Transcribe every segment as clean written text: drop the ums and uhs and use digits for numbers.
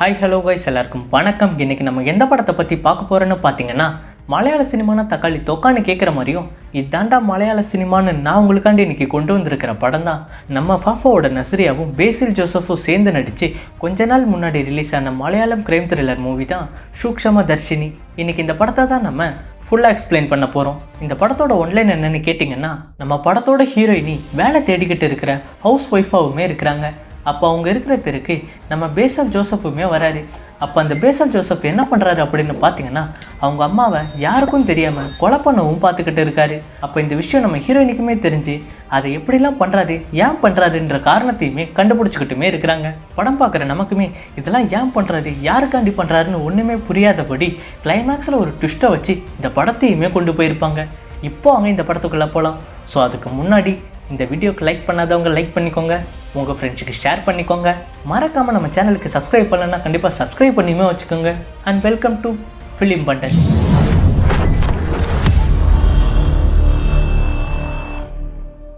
Hi hello guys, எல்லாருக்கும் வணக்கம். இன்றைக்கி நம்ம எந்த படத்தை பற்றி பார்க்க போகிறோன்னு பார்த்தீங்கன்னா, மலையாள சினிமானா தக்காளி தொக்கான்னு கேட்குற மாதிரியும் இதாண்டா மலையாள சினிமான்னு நான் உங்களுக்காண்டி இன்றைக்கி கொண்டு வந்திருக்கிற படம் தான் நம்ம ஃபாஃபாவோட நஸ்ரியாவும் பேசில் ஜோசஃபும் சேர்ந்து நடித்து கொஞ்ச நாள் முன்னாடி ரிலீஸ் ஆன மலையாளம் கிரைம் த்ரில்லர் மூவி தான் சூக்ஷம தர்ஷினி. இன்றைக்கி இந்த படத்தை தான் நம்ம ஃபுல்லாக எக்ஸ்பிளைன் பண்ண போகிறோம். இந்த படத்தோட ஒன்லைன் என்னன்னு கேட்டிங்கன்னா, நம்ம படத்தோட ஹீரோயினி வேலை தேடிக்கிட்டு இருக்கிற ஹவுஸ் ஒய்ஃபாகவுமே இருக்கிறாங்க. அப்போ அவங்க இருக்கிற தெருக்கு நம்ம பேசல் ஜோசஃபுமே வராரு. அப்போ அந்த பேசல் ஜோசப் என்ன பண்ணுறாரு அப்படின்னு பார்த்தீங்கன்னா, அவங்க அம்மாவை யாருக்கும் தெரியாமல் கொலை பண்ணவும் பார்த்துக்கிட்டு இருக்காரு. அப்போ இந்த விஷயம் நம்ம ஹீரோயினுக்குமே தெரிஞ்சு அதை எப்படிலாம் பண்ணுறாரு, ஏன் பண்ணுறாருன்ற காரணத்தையுமே கண்டுபிடிச்சிக்கிட்டுமே இருக்கிறாங்க. படம் பார்க்குற நமக்குமே இதெல்லாம் ஏன் பண்ணுறாரு, யாருக்காண்டி பண்ணுறாருன்னு ஒன்றுமே புரியாதபடி கிளைமேக்ஸில் ஒரு ட்விஸ்ட்டை வச்சு இந்த படத்தையுமே கொண்டு போயிருப்பாங்க. இப்போ அவங்க இந்த படத்துக்குள்ளே போகலாம். ஸோ அதுக்கு முன்னாடி இந்த வீடியோக்கு லைக் பண்ணாதவங்க லைக் பண்ணிக்கோங்க, உங்கள் ஃப்ரெண்ட்ஸுக்கு ஷேர் பண்ணிக்கோங்க, மறக்காமல் நம்ம சேனலுக்கு சப்ஸ்கிரைப் பண்ணலன்னா கண்டிப்பாக சப்ஸ்கிரைப் பண்ணியுமே வச்சுக்கோங்க. And welcome to film button.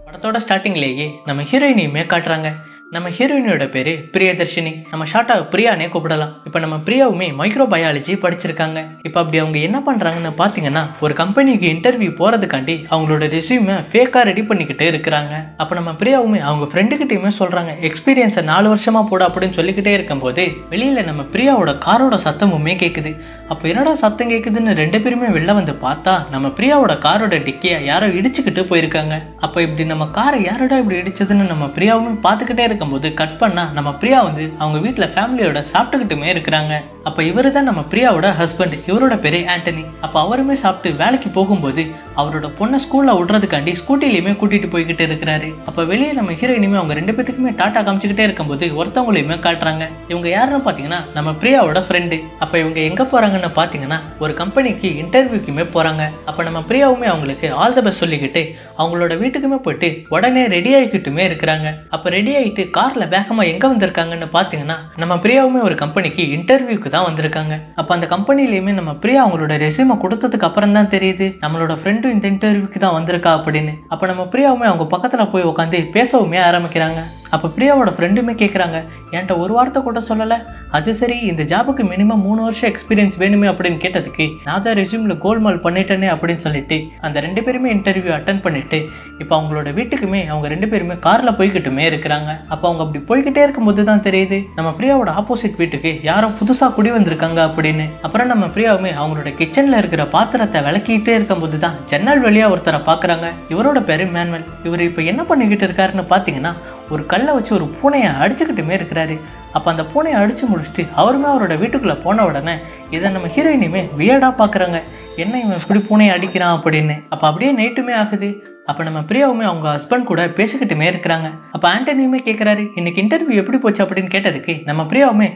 படத்தோட ஸ்டார்டிங்லேயே நம்ம ஹீரோயினையுமே காட்டுறாங்க. நம்ம ஹீரோயினோட பேர் பிரியதர்ஷினி, நம்ம ஷார்ட்டாக பிரியானே கூப்பிடலாம். இப்போ நம்ம பிரியாவுமே மைக்ரோபயாலஜி படிச்சிருக்காங்க. இப்போ அப்படி அவங்க என்ன பண்ணுறாங்கன்னு பார்த்தீங்கன்னா, ஒரு கம்பெனிக்கு இன்டர்வியூ போகிறதுக்காண்டி அவங்களோட ரெஸ்யூமை ஃபேக்காக ரெடி பண்ணிக்கிட்டே இருக்கிறாங்க. அப்போ நம்ம பிரியாவுமே அவங்க ஃப்ரெண்டுக்கிட்டையுமே சொல்கிறாங்க, எக்ஸ்பீரியன்ஸை 4 வருஷமாக போட அப்படின்னு சொல்லிக்கிட்டே இருக்கும்போது வெளியில் நம்ம பிரியாவோட காரோட சத்தமுமே கேட்குது. அப்போ என்னடா சத்தம் கேட்குதுன்னு 2 பேருமே வெளில வந்து பார்த்தா நம்ம பிரியாவோட காரோட டிக்கியை யாரோ இடிச்சுக்கிட்டு போயிருக்காங்க. அப்போ இப்படி நம்ம காரை யாரோட இப்படி இடிச்சதுன்னு நம்ம பிரியாவுமே பார்த்துக்கிட்டே இருக்கும்போது கட் பண்ணா நம்ம பிரியா வந்து அவங்க வீட்டில் ஃபேமிலியோட சாப்பிட்டுக்கிட்டுமே இருக்கிறாங்க. அப்போ இவரு தான் நம்ம பிரியாவோட ஹஸ்பண்ட், இவரோட பேரு ஆண்டனி. அப்போ அவருமே சாப்பிட்டு வேலைக்கு போகும்போது அவரோட பொண்ணை ஸ்கூலில் விடுறதுக்காண்டி ஸ்கூட்டிலையுமே கூட்டிகிட்டு போய்கிட்டு இருக்கிறாரு. அப்போ வெளியே நம்ம ஹீரோயினுமே அவங்க 2 பேத்துக்குமே டாட்டா காமிச்சிக்கிட்டே இருக்கும்போது ஒருத்தவங்களையுமே காட்டுறாங்க. இவங்க யாருன்னு பார்த்தீங்கன்னா நம்ம பிரியாவோட ஃப்ரெண்டு. அப்போ இவங்க எங்கே போகிறாங்கன்னு பார்த்தீங்கன்னா, ஒரு கம்பெனிக்கு இன்டர்வியூக்குமே போகிறாங்க. அப்போ நம்ம பிரியாவுமே அவங்களுக்கு ஆல் த பெஸ்ட் சொல்லிக்கிட்டு அவங்களோட வீட்டுக்குமே போயிட்டு உடனே ரெடி ஆகிக்கிட்டுமே இருக்கிறாங்க. அப்போ ரெடி ஆகிட்டு காரில் வேகமாக எங்கே வந்திருக்காங்கன்னு பார்த்தீங்கன்னா, நம்ம பிரியாவுமே ஒரு கம்பெனிக்கு இன்டர்வியூக்கு தான் வந்திருக்காங்க. அப்போ அந்த கம்பெனிலையுமே நம்ம பிரியா அவங்களோட ரெஸ்யூமை கொடுத்ததுக்கு அப்புறம் தான் தெரியுது நம்மளோட ஃப்ரெண்டும் இந்த இன்டர்வியூக்கு தான் வந்திருக்கா அப்படின்னு. அப்போ நம்ம பிரியாவுமே அவங்க பக்கத்தில் போய் உட்காந்து பேசவுமே ஆரம்பிக்கிறாங்க. அப்போ பிரியாவோட ஃப்ரெண்டுமே கேட்குறாங்க, என்கிட்ட ஒரு வார்த்தை கூட சொல்லலை, அது சரி இந்த ஜாபுக்கு மினிமம் 3 வருஷம் எக்ஸ்பீரியன்ஸ் வேணுமே அப்படின்னு கேட்டதுக்கு நான் தான் ரெஸ்யூமில் கோல்மால் பண்ணிட்டேனே அப்படின்னு சொல்லிட்டு அந்த 2 பேருமே இன்டர்வியூ அட்டன் பண்ணிட்டு இப்போ அவங்களோட வீட்டுக்குமே அவங்க 2 பேருமே காரில் போய்கிட்டுமே இருக்கிறாங்க. அப்போ அவங்க அப்படி போய்கிட்டே இருக்கும்போது தான் தெரியுது நம்ம பிரியாவோட ஆப்போசிட் வீட்டுக்கு யாரோ புதுசாக குடி வந்திருக்காங்க அப்படின்னு. அப்புறம் நம்ம பிரியாவுமே அவங்களோட கிச்சனில் இருக்கிற பாத்திரத்தை விளக்கிட்டே இருக்கும்போது தான் ஜன்னல் வழியாக ஒருத்தரை பார்க்குறாங்க. இவரோட பேரு மேனுவல். இவர் இப்போ என்ன பண்ணிக்கிட்டு இருக்காருன்னு பார்த்தீங்கன்னா, ஒரு கல்லை வச்சு ஒரு பூனையை அடிச்சுக்கிட்டுமே இருக்கிறாரு. அப்போ அந்த பூனையை அடித்து முடிச்சுட்டு அவருமே அவரோட வீட்டுக்குள்ளே போன உடனே இதை நம்ம ஹீரோயினுமே வியர்டாக பார்க்குறாங்க, என்ன இவன் இப்படி பூனையை அடிக்கிறான் அப்படின்னு. அப்போ அப்படியே நைட்டுமே ஆகுது. அப்போ நம்ம பிரியாவுமே அவங்க ஹஸ்பண்ட் கூட பேசிக்கிட்டுமே இருக்கிறாங்க. அப்போ ஆண்டனியுமே கேட்குறாரு, இன்னைக்கு இன்டர்வியூ எப்படி போச்சு அப்படின்னு கேட்டதுக்கு நம்ம பிரியாவுமே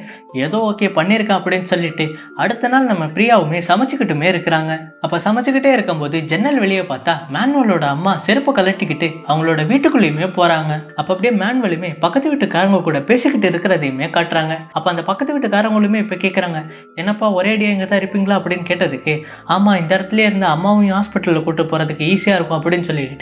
ஏதோ ஓகே பண்ணியிருக்கான் அப்படின்னு சொல்லிட்டு அடுத்த நாள் நம்ம பிரியாவுமே சமைச்சிக்கிட்டுமே இருக்கிறாங்க. அப்போ சமைச்சிக்கிட்டே இருக்கும்போது ஜன்னல் வெளியே பார்த்தா மேனுவலோட அம்மா செருப்பை கலட்டிக்கிட்டு அவங்களோட வீட்டுக்குள்ளேயுமே போகிறாங்க. அப்போ அப்படியே மேனுவலுமே பக்கத்து வீட்டுக்காரங்க கூட பேசிக்கிட்டு இருக்கிறதையுமே காட்டுறாங்க. அப்போ அந்த பக்கத்து வீட்டுக்காரங்களுமே இப்போ கேட்குறாங்க, என்னப்பா ஒரே அடியாக இங்கே தான் இருப்பீங்களா அப்படின்னு கேட்டதுக்கு, ஆமாம் இந்த இடத்துல இருந்து அம்மாவையும் ஹாஸ்பிட்டலில் கூட்டு போகிறதுக்கு ஈஸியாக இருக்கும் அப்படின்னு சொல்லிட்டு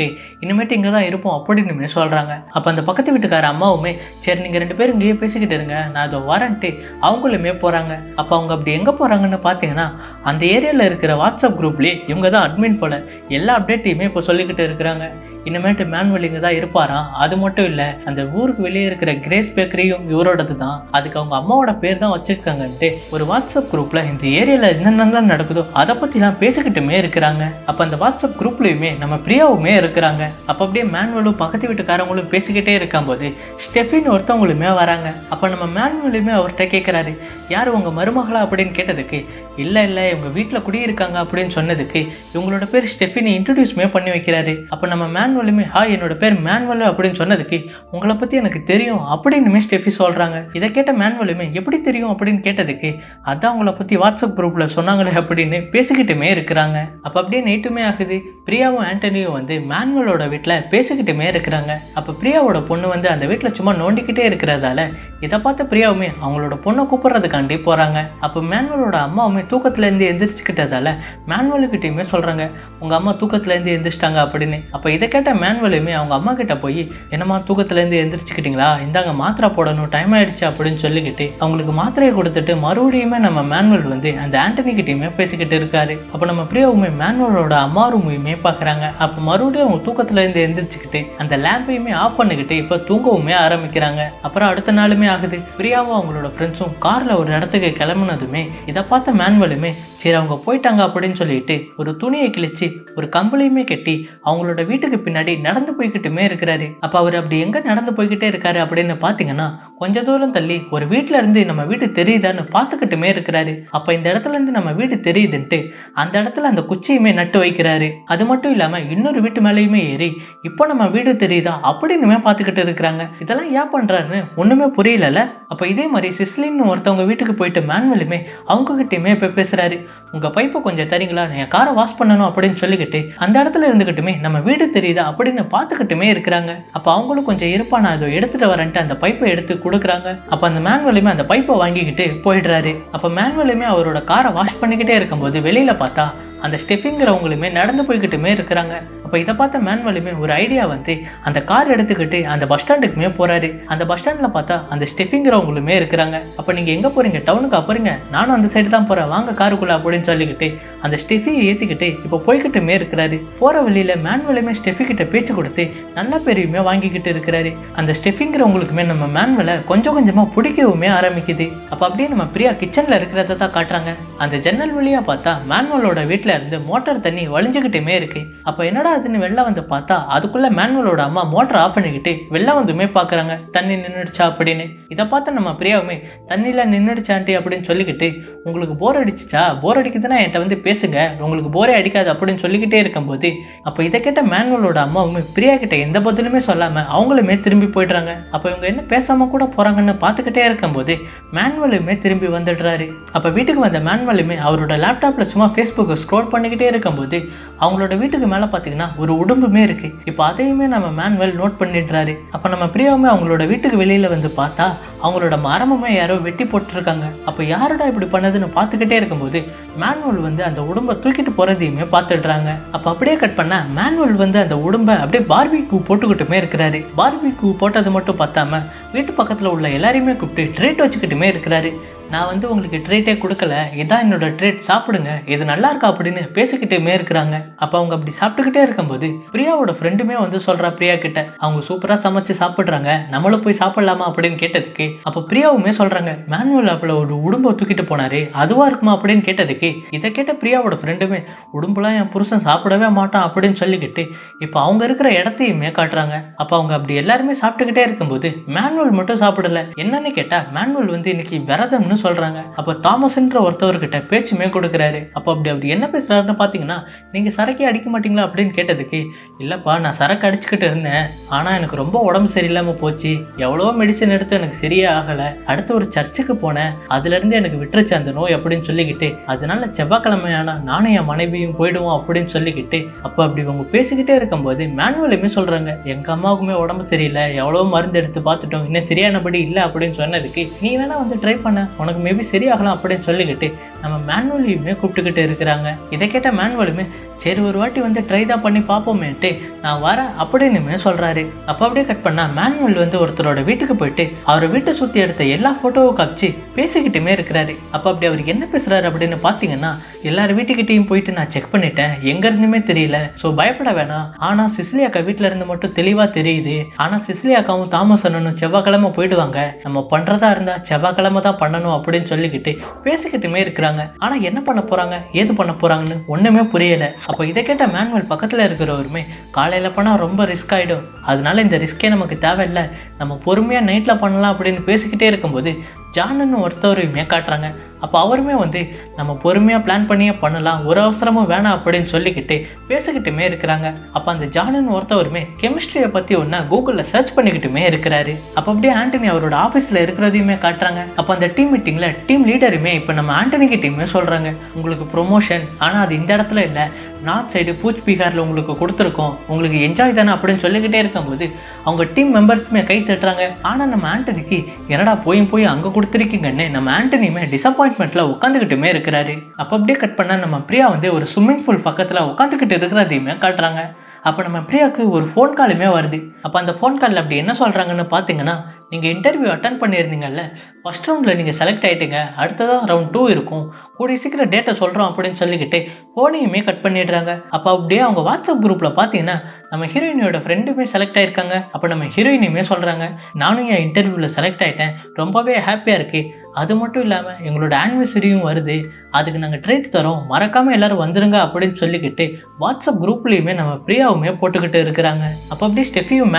இனிமேட்டு இங்கே தான் இருப்போம் அப்படின்னு சொல்கிறாங்க. அப்போ அந்த பக்கத்து வீட்டுக்கார அம்மாவுமே சரி நீங்கள் 2 பேரும் இங்கேயே பேசிக்கிட்டு இருங்க, நான் அதை வரேன்ட்டு அவங்களுமே போகிறாங்க. அப்போ அவங்க அப்படி எங்கே போகிறாங்கன்னு பார்த்தீங்கன்னா, அந்த ஏரியாவில் இருக்கிற வாட்ஸ்அப் குரூப்லேயே இவங்க தான் அட்மின் போல் எல்லா அப்டேட்டையுமே இப்போ சொல்லிக்கிட்டு இருக்கிறாங்க. இனிமேட்டு மேனுவல் இங்கே தான் இருப்பாராம். அது மட்டும் இல்லை, அந்த ஊருக்கு வெளியே இருக்கிற கிரேஸ் பேக்கரியும் இவரோடது தான், அதுக்கு அவங்க அம்மாவோட பேர் தான் வச்சிருக்காங்கன்ட்டு ஒரு வாட்ஸ்அப் குரூப்பில் இந்த ஏரியாவில் என்னென்னலாம் நடக்குதோ அதை பற்றிலாம் பேசிக்கிட்டுமே இருக்கிறாங்க. அப்போ அந்த வாட்ஸ்அப் குரூப்லேயுமே நம்ம பிரியாவுமே இருக்கிறாங்க. அப்போ அப்படியே மேனுவலும் பக்கத்து வீட்டுக்காரங்களும் பேசிக்கிட்டே இருக்கும்போது ஸ்டெஃபின் ஒருத்தவங்களுமே வராங்க. அப்போ நம்ம மேனுவலுமே அவர்கிட்ட கேட்குறாரு, யார் உங்கள் மருமகளா அப்படின்னு கேட்டதுக்கு, இல்லை இவங்க வீட்டில் குடியிருக்காங்க அப்படின்னு சொன்னதுக்கு இவங்களோட பேர் ஸ்டெஃபினி இன்ட்ரடியூஸ்மே பண்ணி வைக்கிறாரு. அப்போ நம்ம மேனுவலுமே ஹாய் என்னோட பேர் மேனுவல் அப்படின்னு சொன்னதுக்கு உங்களை பற்றி எனக்கு தெரியும் அப்படின்னுமே ஸ்டெஃபி சொல்கிறாங்க. இதை கேட்ட மேனுவலுமே எப்படி தெரியும் அப்படின்னு கேட்டதுக்கு அதான் உங்களை பற்றி வாட்ஸ்அப் குரூப்பில் சொன்னாங்களே அப்படின்னு பேசிக்கிட்டுமே இருக்கிறாங்க. அப்போ அப்படியே நைட்டுமே ஆகுது. பிரியாவும் ஆண்டனியும் வந்து மேனுவலோட வீட்டில் பேசிக்கிட்டுமே இருக்கிறாங்க. அப்போ பிரியாவோட பொண்ணு வந்து அந்த வீட்டில் சும்மா நோண்டிக்கிட்டே இருக்கிறதால இதை பார்த்து பிரியாவுமே அவங்களோட பொண்ணை கூப்பிட்றதுக்காண்டி போகிறாங்க. அப்போ மேனுவலோட அம்மாவுமே தூக்கத்துலேருந்து எந்திரிச்சுக்கிட்டதால மேனுவலுக்கிட்டையுமே சொல்கிறாங்க, உங்கள் அம்மா தூக்கத்துலேருந்து எந்திரிச்சிட்டாங்க அப்படின்னு. அப்போ இதை கேட்ட கேட்ட மேன்வலுமே அவங்க அம்மா கிட்ட போய் என்னம்மா தூக்கத்துலேருந்து எந்திரிச்சுக்கிட்டீங்களா, இந்தாங்க மாத்திரை போடணும், டைம் ஆயிடுச்சு அப்படின்னு சொல்லிக்கிட்டு அவங்களுக்கு மாத்திரையை கொடுத்துட்டு மறுபடியுமே நம்ம மேன்வல் வந்து அந்த ஆண்டனி கிட்டையுமே பேசிக்கிட்டு இருக்காரு. அப்போ நம்ம பிரியாவுமே மேன்வலோட அம்மா ரூமையுமே பார்க்குறாங்க. அப்போ மறுபடியும் அவங்க தூக்கத்துலேருந்து எந்திரிச்சுக்கிட்டு அந்த லேம்பையுமே ஆஃப் பண்ணிக்கிட்டு இப்போ தூங்கவுமே ஆரம்பிக்கிறாங்க. அப்புறம் அடுத்த நாளுமே ஆகுது. பிரியாவும் அவங்களோட ஃப்ரெண்ட்ஸும் காரில் ஒரு இடத்துக்கு கிளம்புனதுமே இதை பார்த்த மேன்வலுமே சரி அவங்க போயிட்டாங்க அப்படின்னு சொல்லிட்டு ஒரு துணியை கிழிச்சு ஒரு கம்பளையுமே கட்டி அவங்களோட வீட்டுக்கு பின்னாடி நடந்து போய்கிட்டுமே இருக்கிறாரு. அப்போ அவர் அப்படி எங்கே நடந்து போய்கிட்டே இருக்காரு அப்படின்னு பார்த்தீங்கன்னா கொஞ்ச தூரம் தள்ளி ஒரு வீட்டில இருந்து நம்ம வீடு தெரியுதான்னு பார்த்துக்கிட்டுமே இருக்கிறாரு. அப்போ இந்த இடத்துல இருந்து நம்ம வீடு தெரியுதுன்ட்டு அந்த இடத்துல அந்த குச்சியுமே நட்டு வைக்கிறாரு. அது மட்டும் இல்லாமல் இன்னொரு வீட்டு மேலேயுமே ஏறி இப்போ நம்ம வீடு தெரியுதா அப்படின்னுமே பார்த்துக்கிட்டு இருக்கிறாங்க. இதெல்லாம் ஏன் பண்ணுறாருன்னு ஒன்றுமே புரியலல்ல. அப்போ இதே மாதிரி சிஸ்லின்னு ஒருத்தவங்க வீட்டுக்கு போயிட்டு மேன்வலுமே அவங்க கிட்டயுமே இப்போ பேசுகிறாரு. உங்கள் பைப்பை கொஞ்சம் தரீங்களா, என் காரை வாஷ் பண்ணணும் அப்படின்னு சொல்லிக்கிட்டு அந்த இடத்துல இருந்துக்கிட்டுமே நம்ம வீடு தெரியுதா அப்படின்னு பார்த்துக்கிட்டுமே இருக்கிறாங்க. அப்போ அவங்களும் கொஞ்சம் இருப்பா நான் அதை எடுத்துகிட்டு வரேன்ட்டு அந்த பைப்பை எடுத்து கொடுக்குறாங்க. அப்போ அந்த மேன்வலுமே அந்த பைப்பை வாங்கிக்கிட்டு போயிடுறாரு. அப்போ மேன்வலுமே அவரோட காரை வாஷ் பண்ணிக்கிட்டே இருக்கும்போது வெளியில் பார்த்தா அந்த ஸ்டெஃபிங்கிறவங்களுமே நடந்து போய்கிட்டுமே இருக்கிறாங்க. அப்போ இதை பார்த்த மேன்வலுமே ஒரு ஐடியா வந்து அந்த கார் எடுத்துக்கிட்டு அந்த பஸ் ஸ்டாண்டுக்குமே போகிறாரு. அந்த பஸ் ஸ்டாண்டில் பார்த்தா அந்த ஸ்டெஃபிங்கிறவங்களுமே இருக்கிறாங்க. அப்போ நீங்கள் எங்கே போகிறீங்க, டவுனுக்கு போகிறீங்க, நானும் அந்த சைடு தான் போகிறேன், வாங்க காருக்குள்ளே அப்படின்னு சொல்லிக்கிட்டு அந்த ஸ்டெஃபியை ஏற்றிக்கிட்டு இப்போ போய்கிட்டுமே இருக்கிறாரு. போகிற வழியில் மேன்வலுமே ஸ்டெஃபி கிட்ட பேச்சு கொடுத்து நல்ல பேரையுமே வாங்கிக்கிட்டு இருக்கிறாரு. அந்த ஸ்டெஃபிங்கிறவங்களுக்குமே நம்ம மேன்வலை கொஞ்சம் கொஞ்சமாக பிடிக்கவுமே ஆரம்பிக்குது. அப்போ அப்படியே நம்ம பிரியா கிச்சனில் இருக்கிறத தான் காட்டுறாங்க. அந்த ஜன்னல் வழியாக பார்த்தா மேன்வலோட வீட்டில் இருந்து மோட்டார் தண்ணி வழிஞ்சுக்கிட்டுமே இருக்கு. அப்போ என்னடா அதுன்னு வெளில வந்து பார்த்தா அதுக்குள்ள மேன்வலோட அம்மா மோட்டர் ஆஃப் பண்ணிக்கிட்டு வெளில வந்துமே பார்க்குறாங்க தண்ணி நின்றுடுச்சா அப்படின்னு. இதை பார்த்து நம்ம பிரியாவுமே தண்ணியில் நின்றுடுச்சாண்டி அப்படின்னு சொல்லிக்கிட்டு உங்களுக்கு போர் அடிச்சிச்சா, போர் அடிக்குதுன்னா என்கிட்ட வந்து பேசுங்க, உங்களுக்கு போரே அடிக்காது அப்படின்னு சொல்லிக்கிட்டே இருக்கும்போது அப்போ இதை கேட்ட மேன்வலோட அம்மாவுமே பிரியா கிட்ட எந்த பதிலுமே சொல்லாமல் அவங்களுமே திரும்பி போயிடுறாங்க. அப்போ இவங்க என்ன பேசாமல் கூட போகிறாங்கன்னு பார்த்துக்கிட்டே இருக்கும்போது மேன்வலுமே திரும்பி வந்துடுறாரு. அப்போ வீட்டுக்கு வந்த மேன்வலுமே அவரோட லேப்டாப்பில் சும்மா ஃபேஸ்புக்கை ஸ்க்ரோல் பண்ணிக்கிட்டே இருக்கும்போது அவங்களோட வீட்டுக்கு மேலே பார்த்தீங்கன்னா ஒரு உடம்புமே இருக்குது. இப்போ அதையுமே நம்ம மேன்வல் நோட் பண்ணிடுறாரு. அப்போ நம்ம பிரியாவுமே அவங்களோட வீட்டுக்கு வெளியில் வந்து பார்த்தா அவங்களோட மரமுமே யாரோ வெட்டி போட்டுருக்காங்க. அப்போ யாரோட இப்படி பண்ணதுன்னு பார்த்துக்கிட்டே இருக்கும்போது மேன்வல் வந்து அந்த உடம்பை தூக்கிட்டு போகிறதையுமே பார்த்துடுறாங்க. அப்போ அப்படியே கட் பண்ண மேன்வல் வந்து அந்த உடம்பை அப்படியே பார்பிக்யூ போட்டுக்கிட்டுமே இருக்கிறாரு. பார்பிக்யூ போட்டது மட்டும் பார்த்தாம வீட்டு பக்கத்தில் உள்ள எல்லாரையுமே கூப்பிட்டு ட்ரீட் வச்சுக்கிட்டுமே இருக்கிறாரு. நான் வந்து உங்களுக்கு ட்ரீட்டே கொடுக்கல, இதான் என்னோட ட்ரீட், சாப்பிடுங்க, இது நல்லா இருக்கா அப்படின்னு பேசிக்கிட்டே இருக்கிறாங்க. அப்போ அவங்க அப்படி சாப்பிட்டுக்கிட்டே இருக்கும்போது பிரியாவோட ஃப்ரெண்டுமே வந்து சொல்கிறா பிரியா கிட்ட அவங்க சூப்பராக சமைச்சு சாப்பிட்றாங்க, நம்மளும் போய் சாப்பிடலாமா அப்படின்னு கேட்டதுக்கு அப்போ பிரியாவுமே சொல்கிறாங்க மேன்வல் அப்போ ஒரு உடம்பை தூக்கிட்டு போனாரு அதுவாக இருக்குமா அப்படின்னு கேட்டதுக்கு இதை கேட்ட பிரியாவோட ஃப்ரெண்டுமே உடம்புலாம் என் புருஷன் சாப்பிடவே மாட்டான் அப்படின்னு சொல்லிக்கிட்டு இப்போ அவங்க இருக்கிற இடத்தையுமே காட்டுறாங்க. அப்போ அவங்க அப்படி எல்லாருமே சாப்பிட்டுக்கிட்டே இருக்கும்போது மேன்வல் மட்டும் சாப்பிடல. என்னன்னு கேட்டால் மேன்வல் வந்து இன்னைக்கு விரதம்னு சொல்றாங்க. அப்போ தாமஸ்ன்ற ஒருத்தவர்கிட்ட பேச்சுமே கொடுக்குறாரு. அப்போ அப்படி என்ன பேசுறாருன்னு பார்த்தீங்கன்னா நீங்க சரக்கே அடிக்க மாட்டீங்களா அப்படின்னு கேட்டதுக்கு இல்லப்பா நான் சரக்கு அடிச்சுக்கிட்டு இருந்தேன், ஆனா எனக்கு ரொம்ப உடம்பு சரியில்லாம போச்சு, எவ்வளவோ மெடிசன் எடுத்து எனக்கு சரியே ஆகல, அடுத்து ஒரு சர்ச்சுக்கு போனேன், அதுல இருந்து எனக்கு விட்டுருச்சு அந்த நோய் அப்படின்னு சொல்லிக்கிட்டு அதனால செவ்வாய்க்கிழமையானா நானும் என் மனைவியும் போயிடுவோம் அப்படின்னு சொல்லிக்கிட்டு அப்போ அப்படி அவங்க பேசிக்கிட்டே இருக்கும்போது மேன்வலுமே சொல்றாங்க எங்க அம்மாவுக்குமே உடம்பு சரியில்லை, எவ்வளவோ மருந்து எடுத்து பார்த்துட்டோம், இன்னும் சரியானபடி இல்லை அப்படின்னு சொன்னதுக்கு நீ வேணா வந்து ட்ரை பண்ண, உனக்கு மேபி சரியாகலாம் அப்படின்னு சொல்லிக்கிட்டு நம்ம மேன்வலையுமே கூப்பிட்டுக்கிட்டு இருக்கிறாங்க. இதை கேட்ட மேன்வலுமே சரி ஒரு வாட்டி வந்து ட்ரை தான் பண்ணி பார்ப்போமேட்டு நான் வரேன் அப்படின்னுமே சொல்கிறாரு. அப்போ அப்படியே கட் பண்ணால் மேன்வல் வந்து ஒருத்தரோட வீட்டுக்கு போயிட்டு அவரை வீட்டை சுற்றி எடுத்த எல்லா ஃபோட்டோவும் காமிச்சு பேசிக்கிட்டுமே இருக்கிறாரு. அப்போ அப்படி அவர் என்ன பேசுகிறாரு அப்படின்னு பார்த்தீங்கன்னா எல்லார் வீட்டுக்கிட்டையும் போயிட்டு நான் செக் பண்ணிட்டேன், எங்கேருந்துமே தெரியல, ஸோ பயப்பட வேணாம், ஆனால் சிசிலி அக்கா வீட்டில் இருந்து மட்டும் தெளிவாக தெரியுது, ஆனால் சிசிலி அக்காவும் தாமஸ் அண்ணனும் செவ்வாய்க்கிழமை போயிடுவாங்க, நம்ம பண்ணுறதா இருந்தால் செவ்வாய்க்கிழமை தான் பண்ணணும் அப்படின்னு சொல்லிக்கிட்டு பேசிக்கிட்டுமே இருக்கிறாங்க. ஆனால் என்ன பண்ண போகிறாங்க ஏது பண்ண போகிறாங்கன்னு ஒன்றுமே புரியலை. அப்போ இதை கேட்ட மேன்வல் பக்கத்தில் இருக்கிறவருமே காலையில் போனால் ரொம்ப ரிஸ்க் ஆகிடும், அதனால இந்த ரிஸ்கே நமக்கு தேவையில்லை, நம்ம பொறுமையாக நைட்டில் பண்ணலாம் அப்படின்னு பேசிக்கிட்டே இருக்கும்போது ஜானுன்னு ஒருத்தவரையுமே காட்டுறாங்க. அப்போ அவருமே வந்து நம்ம பொறுமையாக பிளான் பண்ணியே பண்ணலாம், ஒரு அவசரமும் வேணாம் அப்படின்னு சொல்லிக்கிட்டு பேசிக்கிட்டுமே இருக்கிறாங்க. அப்போ அந்த ஜானுன்னு ஒருத்தவருமே கெமிஸ்ட்ரியை பற்றி ஒன்று கூகுளில் சர்ச் பண்ணிக்கிட்டுமே இருக்கிறாரு. அப்போ அப்படியே ஆண்டனி அவரோட ஆஃபீஸில் இருக்கிறதையுமே காட்டுறாங்க. அப்போ அந்த டீம் மீட்டிங்கில் டீம் லீடருமே இப்போ நம்ம ஆண்டனி கிட்டேயுமே சொல்கிறாங்க உங்களுக்கு ப்ரொமோஷன், ஆனால் அது இந்த இடத்துல இல்லை, நார்த் சைடு பூச் பீகாரில் உங்களுக்கு கொடுத்துருக்கோம், உங்களுக்கு என்ஜாய் தானே அப்படின்னு சொல்லிக்கிட்டே இருக்கும்போது அவங்க டீம் மெம்பர்ஸுமே கை தட்டுறாங்க. ஆனால் நம்ம ஆண்டனிக்கு என்னடா போய் அங்கே கொடுத்துருக்கீங்கன்னு நம்ம ஆண்டனியுமே டிசப்பாயின்மெண்ட்டில் உட்காந்துக்கிட்டுமே இருக்கிறாரு. அப்போ அப்படியே கட் பண்ணால் நம்ம பிரியா வந்து ஒரு ஸ்விம்மிங் பூல் பக்கத்தில் உட்காந்துக்கிட்டு இருக்கிறதையுமே காட்டுறாங்க. அப்போ நம்ம பிரியாவுக்கு ஒரு ஃபோன் காலுமே வருது. அப்போ அந்த ஃபோன் காலில் அப்படி என்ன சொல்கிறாங்கன்னு பார்த்தீங்கன்னா, நீங்கள் இன்டர்வியூ அட்டன் பண்ணியிருந்தீங்கல்ல, ஃபர்ஸ்ட் ரவுண்டில் நீங்கள் செலக்ட் ஆகிட்டீங்க, அடுத்ததான் ரவுண்ட் 2 இருக்கும், கூடிய சீக்கிரம் டேட்டை சொல்கிறோம் அப்படின்னு சொல்லிக்கிட்டு ஃபோனையுமே கட் பண்ணிடுறாங்க. அப்போ அப்படியே அவங்க வாட்ஸ்அப் குரூப்பில் பார்த்தீங்கன்னா நம்ம ஹீரோயினியோட ஃப்ரெண்டுமே செலக்ட் ஆயிருக்காங்க. அப்போ நம்ம ஹீரோயினுமே சொல்கிறாங்க, நானும் என் இன்டர்வியூவில் செலக்ட் ஆகிட்டேன், ரொம்பவே ஹாப்பியாக இருக்குது. அது மட்டும் இல்லாமல் எங்களோட ஆனிவர்சரியும் வருது, அதுக்கு நாங்கள் ட்ரீட் தரோம், மறக்காமல் எல்லோரும் வந்துருங்க அப்படின்னு சொல்லிக்கிட்டு வாட்ஸ்அப் குரூப்லேயுமே நம்ம பிரியாவுமே போட்டுக்கிட்டு இருக்கிறாங்க. அப்போ அப்படியே ஸ்டெஃபியும்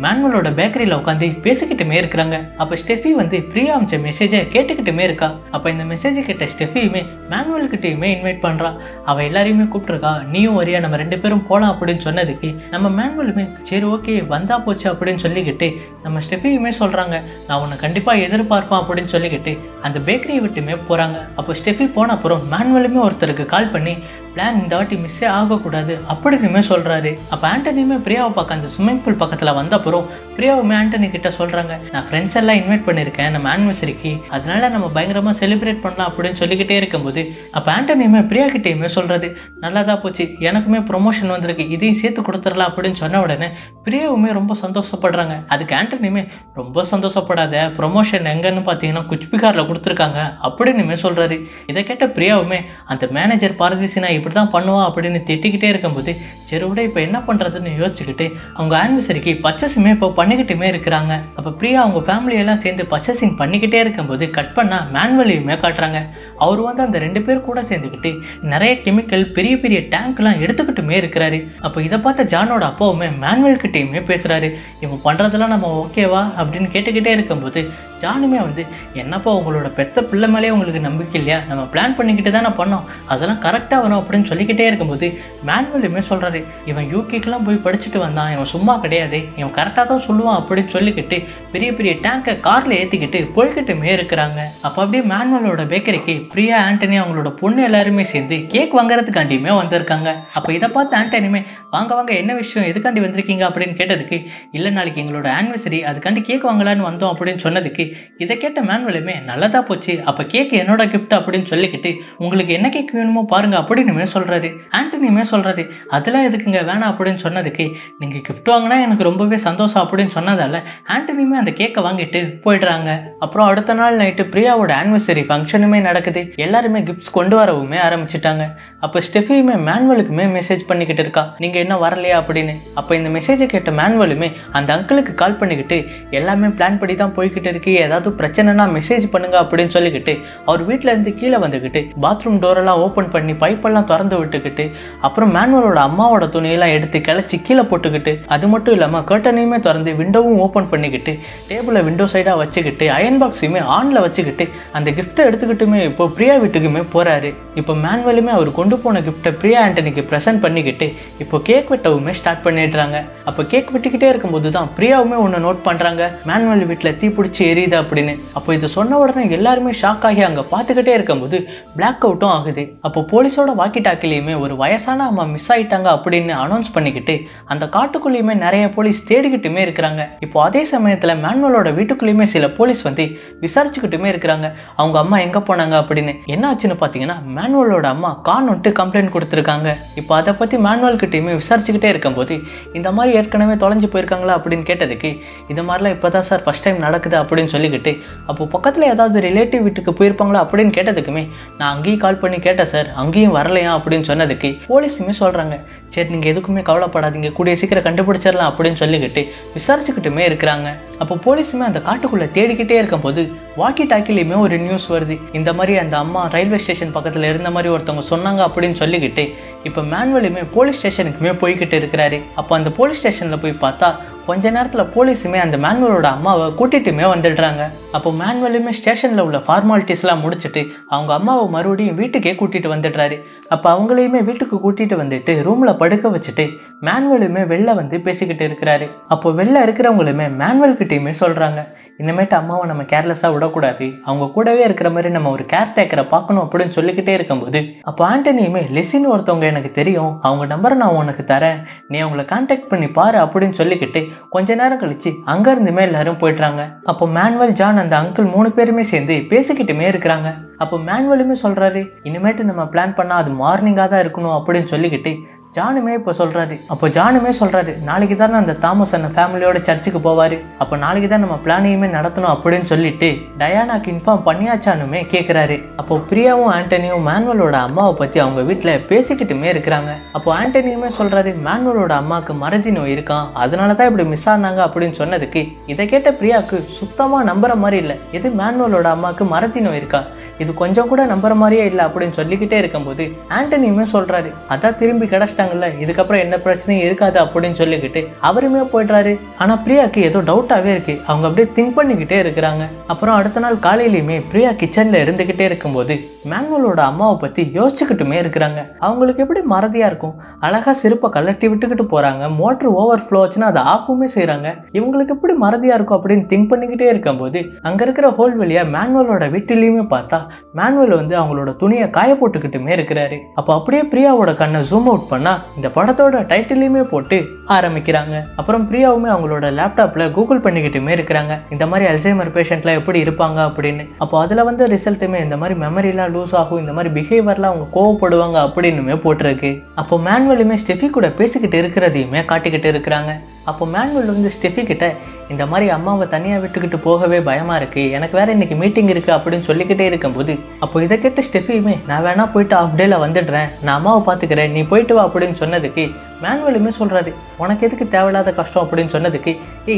மேனுவலோட பேக்கரியில் உட்காந்து பேசிக்கிட்டுமே இருக்கிறாங்க. அப்போ ஸ்டெஃபி வந்து பிரியா அமைச்ச மெசேஜை கேட்டுக்கிட்டுமே இருக்கா. அப்போ இந்த மெசேஜை கேட்ட ஸ்டெஃபியுமே மேனுவல்கிட்டையுமே இன்வைட் பண்ணுறா. அவள் எல்லாரையுமே கூப்பிட்டுருக்கா, நீயும் வரியா, நம்ம 2 பேரும் போகலாம் அப்படின்னு சொன்னதுக்கு நம்ம மேனுவலுமே சரி ஓகே வந்தா போச்சு அப்படின்னு சொல்லிக்கிட்டு நம்ம ஸ்டெஃபியுமே சொல்கிறாங்க, நான் உன்னை கண்டிப்பாக எதிர்பார்ப்பேன் அப்படின்னு சொல்லிக்கிட்டு அந்த பேக்கரியை விட்டுமே போகிறாங்க. அப்போ ஸ்டெஃபி போன அப்புறம் மேனுவலுமே ஒருத்தருக்கு கால் பண்ணி பிளான் இந்த வாட்டி மிஸ்ஸே ஆகக்கூடாது அப்படின்னுமே சொல்கிறாரு. அப்போ ஆண்டனியுமே பிரியாவை பார்க்க அந்த ஸ்விம்மிங் பூல் பக்கத்தில் வந்த அப்புறம் பிரியாவுமே ஆண்டனி கிட்ட சொல்கிறாங்க, நான் ஃப்ரெண்ட்ஸ் எல்லாம் இன்வைட் பண்ணியிருக்கேன் நம்ம ஆனிவர்சரிக்கு, அதனால நம்ம பயங்கரமாக செலிப்ரேட் பண்ணலாம் அப்படின்னு சொல்லிக்கிட்டே இருக்கும்போது அப்போ ஆண்டனியுமே பிரியா கிட்டேயுமே சொல்கிறது, நல்லதா போச்சு, எனக்குமே ப்ரொமோஷன் வந்திருக்கு, இதையும் சேர்த்து கொடுத்துடலாம் அப்படின்னு சொன்ன உடனே பிரியாவுமே ரொம்ப சந்தோஷப்படுறாங்க. அதுக்கு ஆண்டனியுமே ரொம்ப சந்தோஷப்படாத, ப்ரொமோஷன் எங்கன்னு பார்த்தீங்கன்னா குச்பிகாரில் கொடுத்துருக்காங்க அப்படின்னுமே சொல்கிறாரு. இதை கேட்ட பிரியாவுமே அந்த மேனேஜர் பாரதிசினா இப்படி தான் பண்ணுவான் அப்படின்னு திட்டிக்கிட்டே இருக்கும்போது சரி விட இப்போ என்ன பண்ணுறதுன்னு யோசிச்சுக்கிட்டு அவங்க ஆனிவர்சரிக்கு பர்ச்சேஸுமே இப்போ பண்ணிக்கிட்டுமே இருக்கிறாங்க. அப்போ பிரியா அவங்க ஃபேமிலியெல்லாம் சேர்ந்து பர்ச்சேசிங் பண்ணிக்கிட்டே இருக்கும்போது கட் பண்ணால் மேனுவலையுமே காட்டுறாங்க. அவர் வந்து அந்த 2 பேர் கூட சேர்ந்துக்கிட்டு நிறைய கெமிக்கல் பெரிய பெரிய டேங்க்லாம் எடுத்துக்கிட்டுமே இருக்கிறாரு. அப்போ இதை பார்த்த ஜானோட அப்பாவுமே மேனுவல் கிட்டேயுமே பேசுகிறாரு, இவன் பண்ணுறதெல்லாம் நம்ம ஓகேவா அப்படின்னு கேட்டுக்கிட்டே இருக்கும்போது ஜானுமே வந்து என்னப்பா உங்களோட பெத்த பிள்ளை மேலே உங்களுக்கு நம்பிக்கை இல்லையா, நம்ம பிளான் பண்ணிக்கிட்டு தானே பண்ணோம், அதெல்லாம் கரெக்டாக வரும் அப்படின்னு சொல்லிக்கிட்டே இருக்கும்போது மேனுவலுமே சொல்கிறாரு, இவன் யூகேக்கெலாம் போய் படிச்சுட்டு வந்தான், இவன் சும்மா கிடையாது, இவன் கரெக்டாக தான் சொல்லுவான் அப்படின்னு சொல்லிக்கிட்டு பெரிய பெரிய டேங்கை காரில் ஏற்றிக்கிட்டு போய்கிட்டுமே இருக்கிறாங்க. அப்போ அப்படியே மேனுவலோட பேக்கரிக்கு பிரியா ஆண்டனி அவங்களோட பொண்ணு எல்லாருமே சேர்ந்து கேக் வாங்குறதுக்காண்டியுமே வந்திருக்காங்க. அப்போ இதை பார்த்து ஆண்டனியுமே வாங்க வாங்க என்ன விஷயம், எதுக்காண்டி வந்திருக்கீங்க அப்படின்னு கேட்டதுக்கு இல்லை நாளைக்கு எங்களோட ஆனிவர்சரி அதுக்காண்டி கேக் வாங்கலான்னு வந்தோம் அப்படின்னு சொன்னதுக்கு இதை கேட்ட மேனுவலுமே நல்லதா போச்சு, அப்போ கேக் என்னோட கிஃப்ட் அப்படின்னு சொல்லிக்கிட்டு உங்களுக்கு என்ன கேக் வேணுமோ பாருங்க அப்படின்னுமே சொல்கிறாரு. ஆண்டனியுமே சொல்கிறாரு, அதெல்லாம் எதுக்குங்க வேணாம் அப்படின்னு சொன்னதுக்கு நீங்கள் கிஃப்ட் வாங்கினா எனக்கு ரொம்பவே சந்தோஷம் அப்படின்னு சொன்னதால ஆண்டனியுமே அந்த கேக்கை வாங்கிட்டு போயிடுறாங்க. அப்புறம் அடுத்த நாள் நைட்டு பிரியாவோட ஆனிவர்சரி ஃபங்க்ஷனுமே நடக்குது. எல்லாருமே கிஃப்ட்ஸ் கொண்டு வரவுமே ஆரம்பிச்சிட்டாங்க. அப்போ ஸ்டெஃபியுமே மேனுவலுக்குமே மெசேஜ் பண்ணிக்கிட்டு இருக்கா, நீங்கள் இன்னும் வரலையா அப்படின்னு. அப்போ இந்த மெசேஜை கேட்ட மேனுவலுமே அந்த அங்கிளுக்கு கால் பண்ணிக்கிட்டு எல்லாமே பிளான் படி தான் போய்கிட்டு இருக்கு, ஏதாவது பிரச்சனைனா மெசேஜ் பண்ணுங்க அப்படின்னு சொல்லிக்கிட்டு அவர் வீட்டில் இருந்து கீழே வந்துக்கிட்டு பாத்ரூம் டோரெல்லாம் ஓப்பன் பண்ணி பைப்பெல்லாம் திறந்து விட்டுக்கிட்டு அப்புறம் மேனுவலோட அம்மாவோட துணியெல்லாம் எடுத்து கிளச்சி கீழே போட்டுக்கிட்டு அது மட்டும் இல்லாமல் கர்ட்டனையுமே திறந்து விண்டோவும் ஓப்பன் பண்ணிக்கிட்டு டேபிளை விண்டோ சைடாக வச்சுக்கிட்டு அயன் பாக்ஸையுமே ஆனில் வச்சுக்கிட்டு அந்த கிஃப்ட்டை எடுத்துக்கிட்டுமே இப்போ பிரியா வீட்டுக்குமே போகிறாரு. இப்போ மேனுவலுமே அவர் கொண்டு போன கிஃப்ட்டை பிரியா ஆண்டனிக்கு ப்ரெசென்ட் பண்ணிக்கிட்டு இப்போ கேக் வெட்டவுமே ஸ்டார்ட் பண்ணிடுறாங்க. அப்போ கேக் வெட்டிக்கிட்டே இருக்கும்போது தான் பிரியாவுமே ஒன்று நோட் பண்ணுறாங்க, மேனுவல் வீட்டில் தீ பிடிச்சி எரியுது அப்படின்னு. அப்போ இதை சொன்ன உடனே எல்லாருமே ஷாக் ஆகி அங்கே பார்த்துக்கிட்டே இருக்கும்போது பிளாக் அவுட்டும் ஆகுது. அப்போ போலீஸோட வாக்கி டாக்கிலையுமே ஒரு வயசான அம்மா மிஸ் ஆயிட்டாங்க அப்படின்னு அனௌன்ஸ் பண்ணிக்கிட்டு அந்த காட்டுக்குள்ளேயுமே நிறைய போலீஸ் தேடிக்கிட்டுமே இருக்கிறாங்க. இப்போ அதே சமயத்தில் மேனுவலோட வீட்டுக்குள்ளேயுமே சில போலீஸ் வந்து விசாரிச்சுக்கிட்டுமே இருக்கிறாங்க, அவங்க அம்மா எங்கே போனாங்க அப்படின்னு. என்ன ஆச்சுன்னு பார்த்தீங்கன்னா மேனுவலோட அம்மா காணோன்ட்டு கம்ப்ளைண்ட் கொடுத்துருக்காங்க. இப்போ அதை பற்றி மேனுவல் கிட்டையுமே விசாரிச்சுக்கிட்டே இருக்கும்போது இந்த மாதிரி ஏற்கனவே தொலைஞ்சு போயிருக்காங்களா அப்படின்னு கேட்டதுக்கு இந்த மாதிரிலாம் இப்போ தான் சார் ஃபஸ்ட் டைம் நடக்குது அப்படின்னு சொல்லிக்கிட்டு அப்போ பக்கத்தில் ஏதாவது ரிலேட்டிவ் வீட்டுக்கு போயிருப்பாங்களா அப்படின்னு கேட்டதுக்குமே நான் அங்கேயும் கால் பண்ணி கேட்டேன் சார், அங்கேயும் வரலையா அப்படின்னு சொன்னதுக்கு போலீஸுமே சொல்கிறாங்க, சரி நீங்கள் எதுக்குமே கவலைப்படாதீங்க, கூடிய சீக்கிரம் கண்டுபிடிச்சிடலாம் அப்படின்னு சொல்லிக்கிட்டு விசாரிச்சுக்கிட்டுமே இருக்கிறாங்க. அப்போ போலீஸுமே அந்த காட்டுக்குள்ளே தேடிக்கிட்டே இருக்கும்போது வாக்கி டாக்கிலையுமே ஒரு நியூஸ் வருது, இந்த மாதிரி அந்த அம்மா ரயில்வே ஸ்டேஷன் பக்கத்தில் இருந்த மாதிரி ஒருத்தவங்க சொன்னாங்க அப்படின்னு சொல்லிக்கிட்டு இப்போ மேனுவலுமே போலீஸ் ஸ்டேஷனுக்குமே போய்கிட்டு இருக்கிறாரு. அப்போ அந்த போலீஸ் ஸ்டேஷனில் போய் பார்த்தா கொஞ்ச நேரத்தில் போலீஸுமே அந்த மேனுவலோட அம்மாவை கூட்டிகிட்டுமே வந்துடுறாங்க. அப்போ மேனுவலுமே ஸ்டேஷனில் உள்ள ஃபார்மாலிட்டிஸ்லாம் முடிச்சுட்டு அவங்க அம்மாவை மறுபடியும் வீட்டுக்கே கூட்டிகிட்டு வந்துடுறாரு. அப்போ அவங்களையுமே வீட்டுக்கு கூட்டிகிட்டு வந்துட்டு ரூமில் படுக்க வச்சுட்டு மேனுவலுமே வெளில வந்து பேசிக்கிட்டு இருக்கிறாரு. அப்போ வெளில இருக்கிறவங்களுமே மேனுவல் கிட்டேயுமே சொல்கிறாங்க, இனிமேட்டு அம்மாவை நம்ம கேர்லெஸ்ஸாக விடக்கூடாது, அவங்க கூடவே இருக்கிற மாதிரி நம்ம ஒரு கேர் டேக்கரை பார்க்கணும் அப்படின்னு சொல்லிக்கிட்டே இருக்கும்போது அப்போ ஆண்டனியுமே லெசின்னு ஒருத்தவங்க எனக்கு தெரியும், அவங்க நம்பரை நான் உனக்கு தரேன், நீ அவங்கள கான்டாக்ட் பண்ணி பாரு அப்படின்னு சொல்லிக்கிட்டு கொஞ்ச நேரம் கழிச்சு அங்கேருந்துமே எல்லாரும் போயிடுறாங்க. அப்போ மேனுவல், ஜான், அந்த அங்கிள் 3 பேருமே சேர்ந்து பேசிக்கிட்டுமே இருக்கிறாங்க. அப்போ மேனுவலுமே சொல்கிறாரு, இனிமேட்டு நம்ம பிளான் பண்ணால் அது மார்னிங்காக தான் இருக்கணும் அப்படின்னு சொல்லிக்கிட்டு ஜானுமே இப்போ சொல்கிறாரு. அப்போ ஜானுமே சொல்கிறாரு, நாளைக்கு தானே அந்த தாமஸ் அண்ணன் ஃபேமிலியோட சர்ச்சுக்கு போவார், அப்போ நாளைக்கு தான் நம்ம பிளானையுமே நடத்தணும் அப்படின்னு சொல்லிட்டு டயானாக்கு இன்ஃபார்ம் பண்ணியாச்சானுமே கேட்குறாரு. அப்போ பிரியாவும் ஆண்டனியும் மேனுவலோட அம்மாவை பற்றி அவங்க வீட்டில் பேசிக்கிட்டுமே இருக்கிறாங்க. அப்போ ஆண்டனியுமே சொல்கிறாரு, மேனுவலோட அம்மாவுக்கு மறதி நோய் இருக்கான், அதனால தான் இப்படி மிஸ் ஆனாங்க அப்படின்னு சொன்னதுக்கு இதை கேட்ட பிரியாவுக்கு சுத்தமாக நம்புற மாதிரி இல்லை. எது மேனுவலோட அம்மாவுக்கு மறதி நோய் இருக்கா, இது கொஞ்சம் கூட நம்புற மாதிரியே இல்லை அப்படின்னு சொல்லிக்கிட்டே இருக்கும்போது ஆண்டனியுமே சொல்றாரு, அதான் திரும்பி கிடைச்சிட்டாங்கல்ல, இதுக்கப்புறம் என்ன பிரச்சனையும் இருக்காது அப்படின்னு சொல்லிக்கிட்டு அவருமே போயிடுறாரு. ஆனா பிரியாக்கு ஏதோ டவுட்டாவே இருக்கு, அவங்க அப்படியே திங்க் பண்ணிக்கிட்டே இருக்கிறாங்க. அப்புறம் அடுத்த நாள் காலையிலயுமே பிரியா கிச்சன்ல இருந்துகிட்டே இருக்கும்போது மேனுவலோட அம்மாவை பத்தி யோசிச்சுக்கிட்டுமே இருக்கிறாங்க. அவங்களுக்கு எப்படி மறதியா இருக்கும், அழகா செருப்பை கலட்டி விட்டுக்கிட்டு போறாங்க, மோட்டர் ஓவர் ஃப்ளோ ஆச்சுன்னா அதை ஆஃபுமே செய்யறாங்க, இவங்களுக்கு எப்படி மறதியா இருக்கும் அப்படின்னு திங்க் பண்ணிக்கிட்டே இருக்கும்போது அங்க இருக்கிற ஹோல் வழியா மேனுவலோட வீட்டிலையுமே பார்த்தா மேனுவல் வந்து அவங்களோட துணியை காய போட்டுக்கிட்டுமே இருக்கிறாரு. அப்போ அப்படியே பிரியாவோட கண்ணை ஜூம் அவுட் பண்ணா இந்த படத்தோட டைட்டிலையுமே போட்டு ஆரம்பிக்கிறாங்க. அப்புறம் பிரியாவுமே அவங்களோட லேப்டாப்ல கூகுள் பண்ணிக்கிட்டுமே இருக்கிறாங்க, இந்த மாதிரி அல்சைமர் பேஷண்ட்லாம் எப்படி இருப்பாங்க அப்படின்னு. அப்போ அதுல வந்து ரிசல்ட்டுமே இந்த மாதிரி மெமரிலாம் லூஸ் ஆகும், இந்த மாதிரி பிஹேவியர்லாம் அவங்க கோவப்படுவாங்க அப்படின்னுமே போட்டிருக்கு. அப்போ மேனுவலுமே ஸ்டெஃபி கூட பேசிக்கிட்டு இருக்கிறதையுமே காட்டிக்கிட்டு இருக்கிறாங்க. அப்போ மேனுவல் வந்து ஸ்டெஃபி கிட்ட இந்த மாதிரி அம்மாவை தனியாக விட்டுக்கிட்டு போகவே பயமாக இருக்குது, எனக்கு வேறு இன்றைக்கி மீட்டிங் இருக்குது அப்படின்னு சொல்லிக்கிட்டே இருக்கும்போது அப்போ இதை கேட்ட ஸ்டெஃபியுமே நான் வேணா போயிட்டு ஆஃப் டேல வந்துடுறேன், நான் அம்மாவை பார்த்துக்கிறேன், நீ போயிட்டு வா அப்படின்னு சொன்னதுக்கு மேனுவலுமே சொல்கிறாரு, உனக்கு எதுக்கு தேவையில்லாத கஷ்டம் அப்படின்னு சொன்னதுக்கு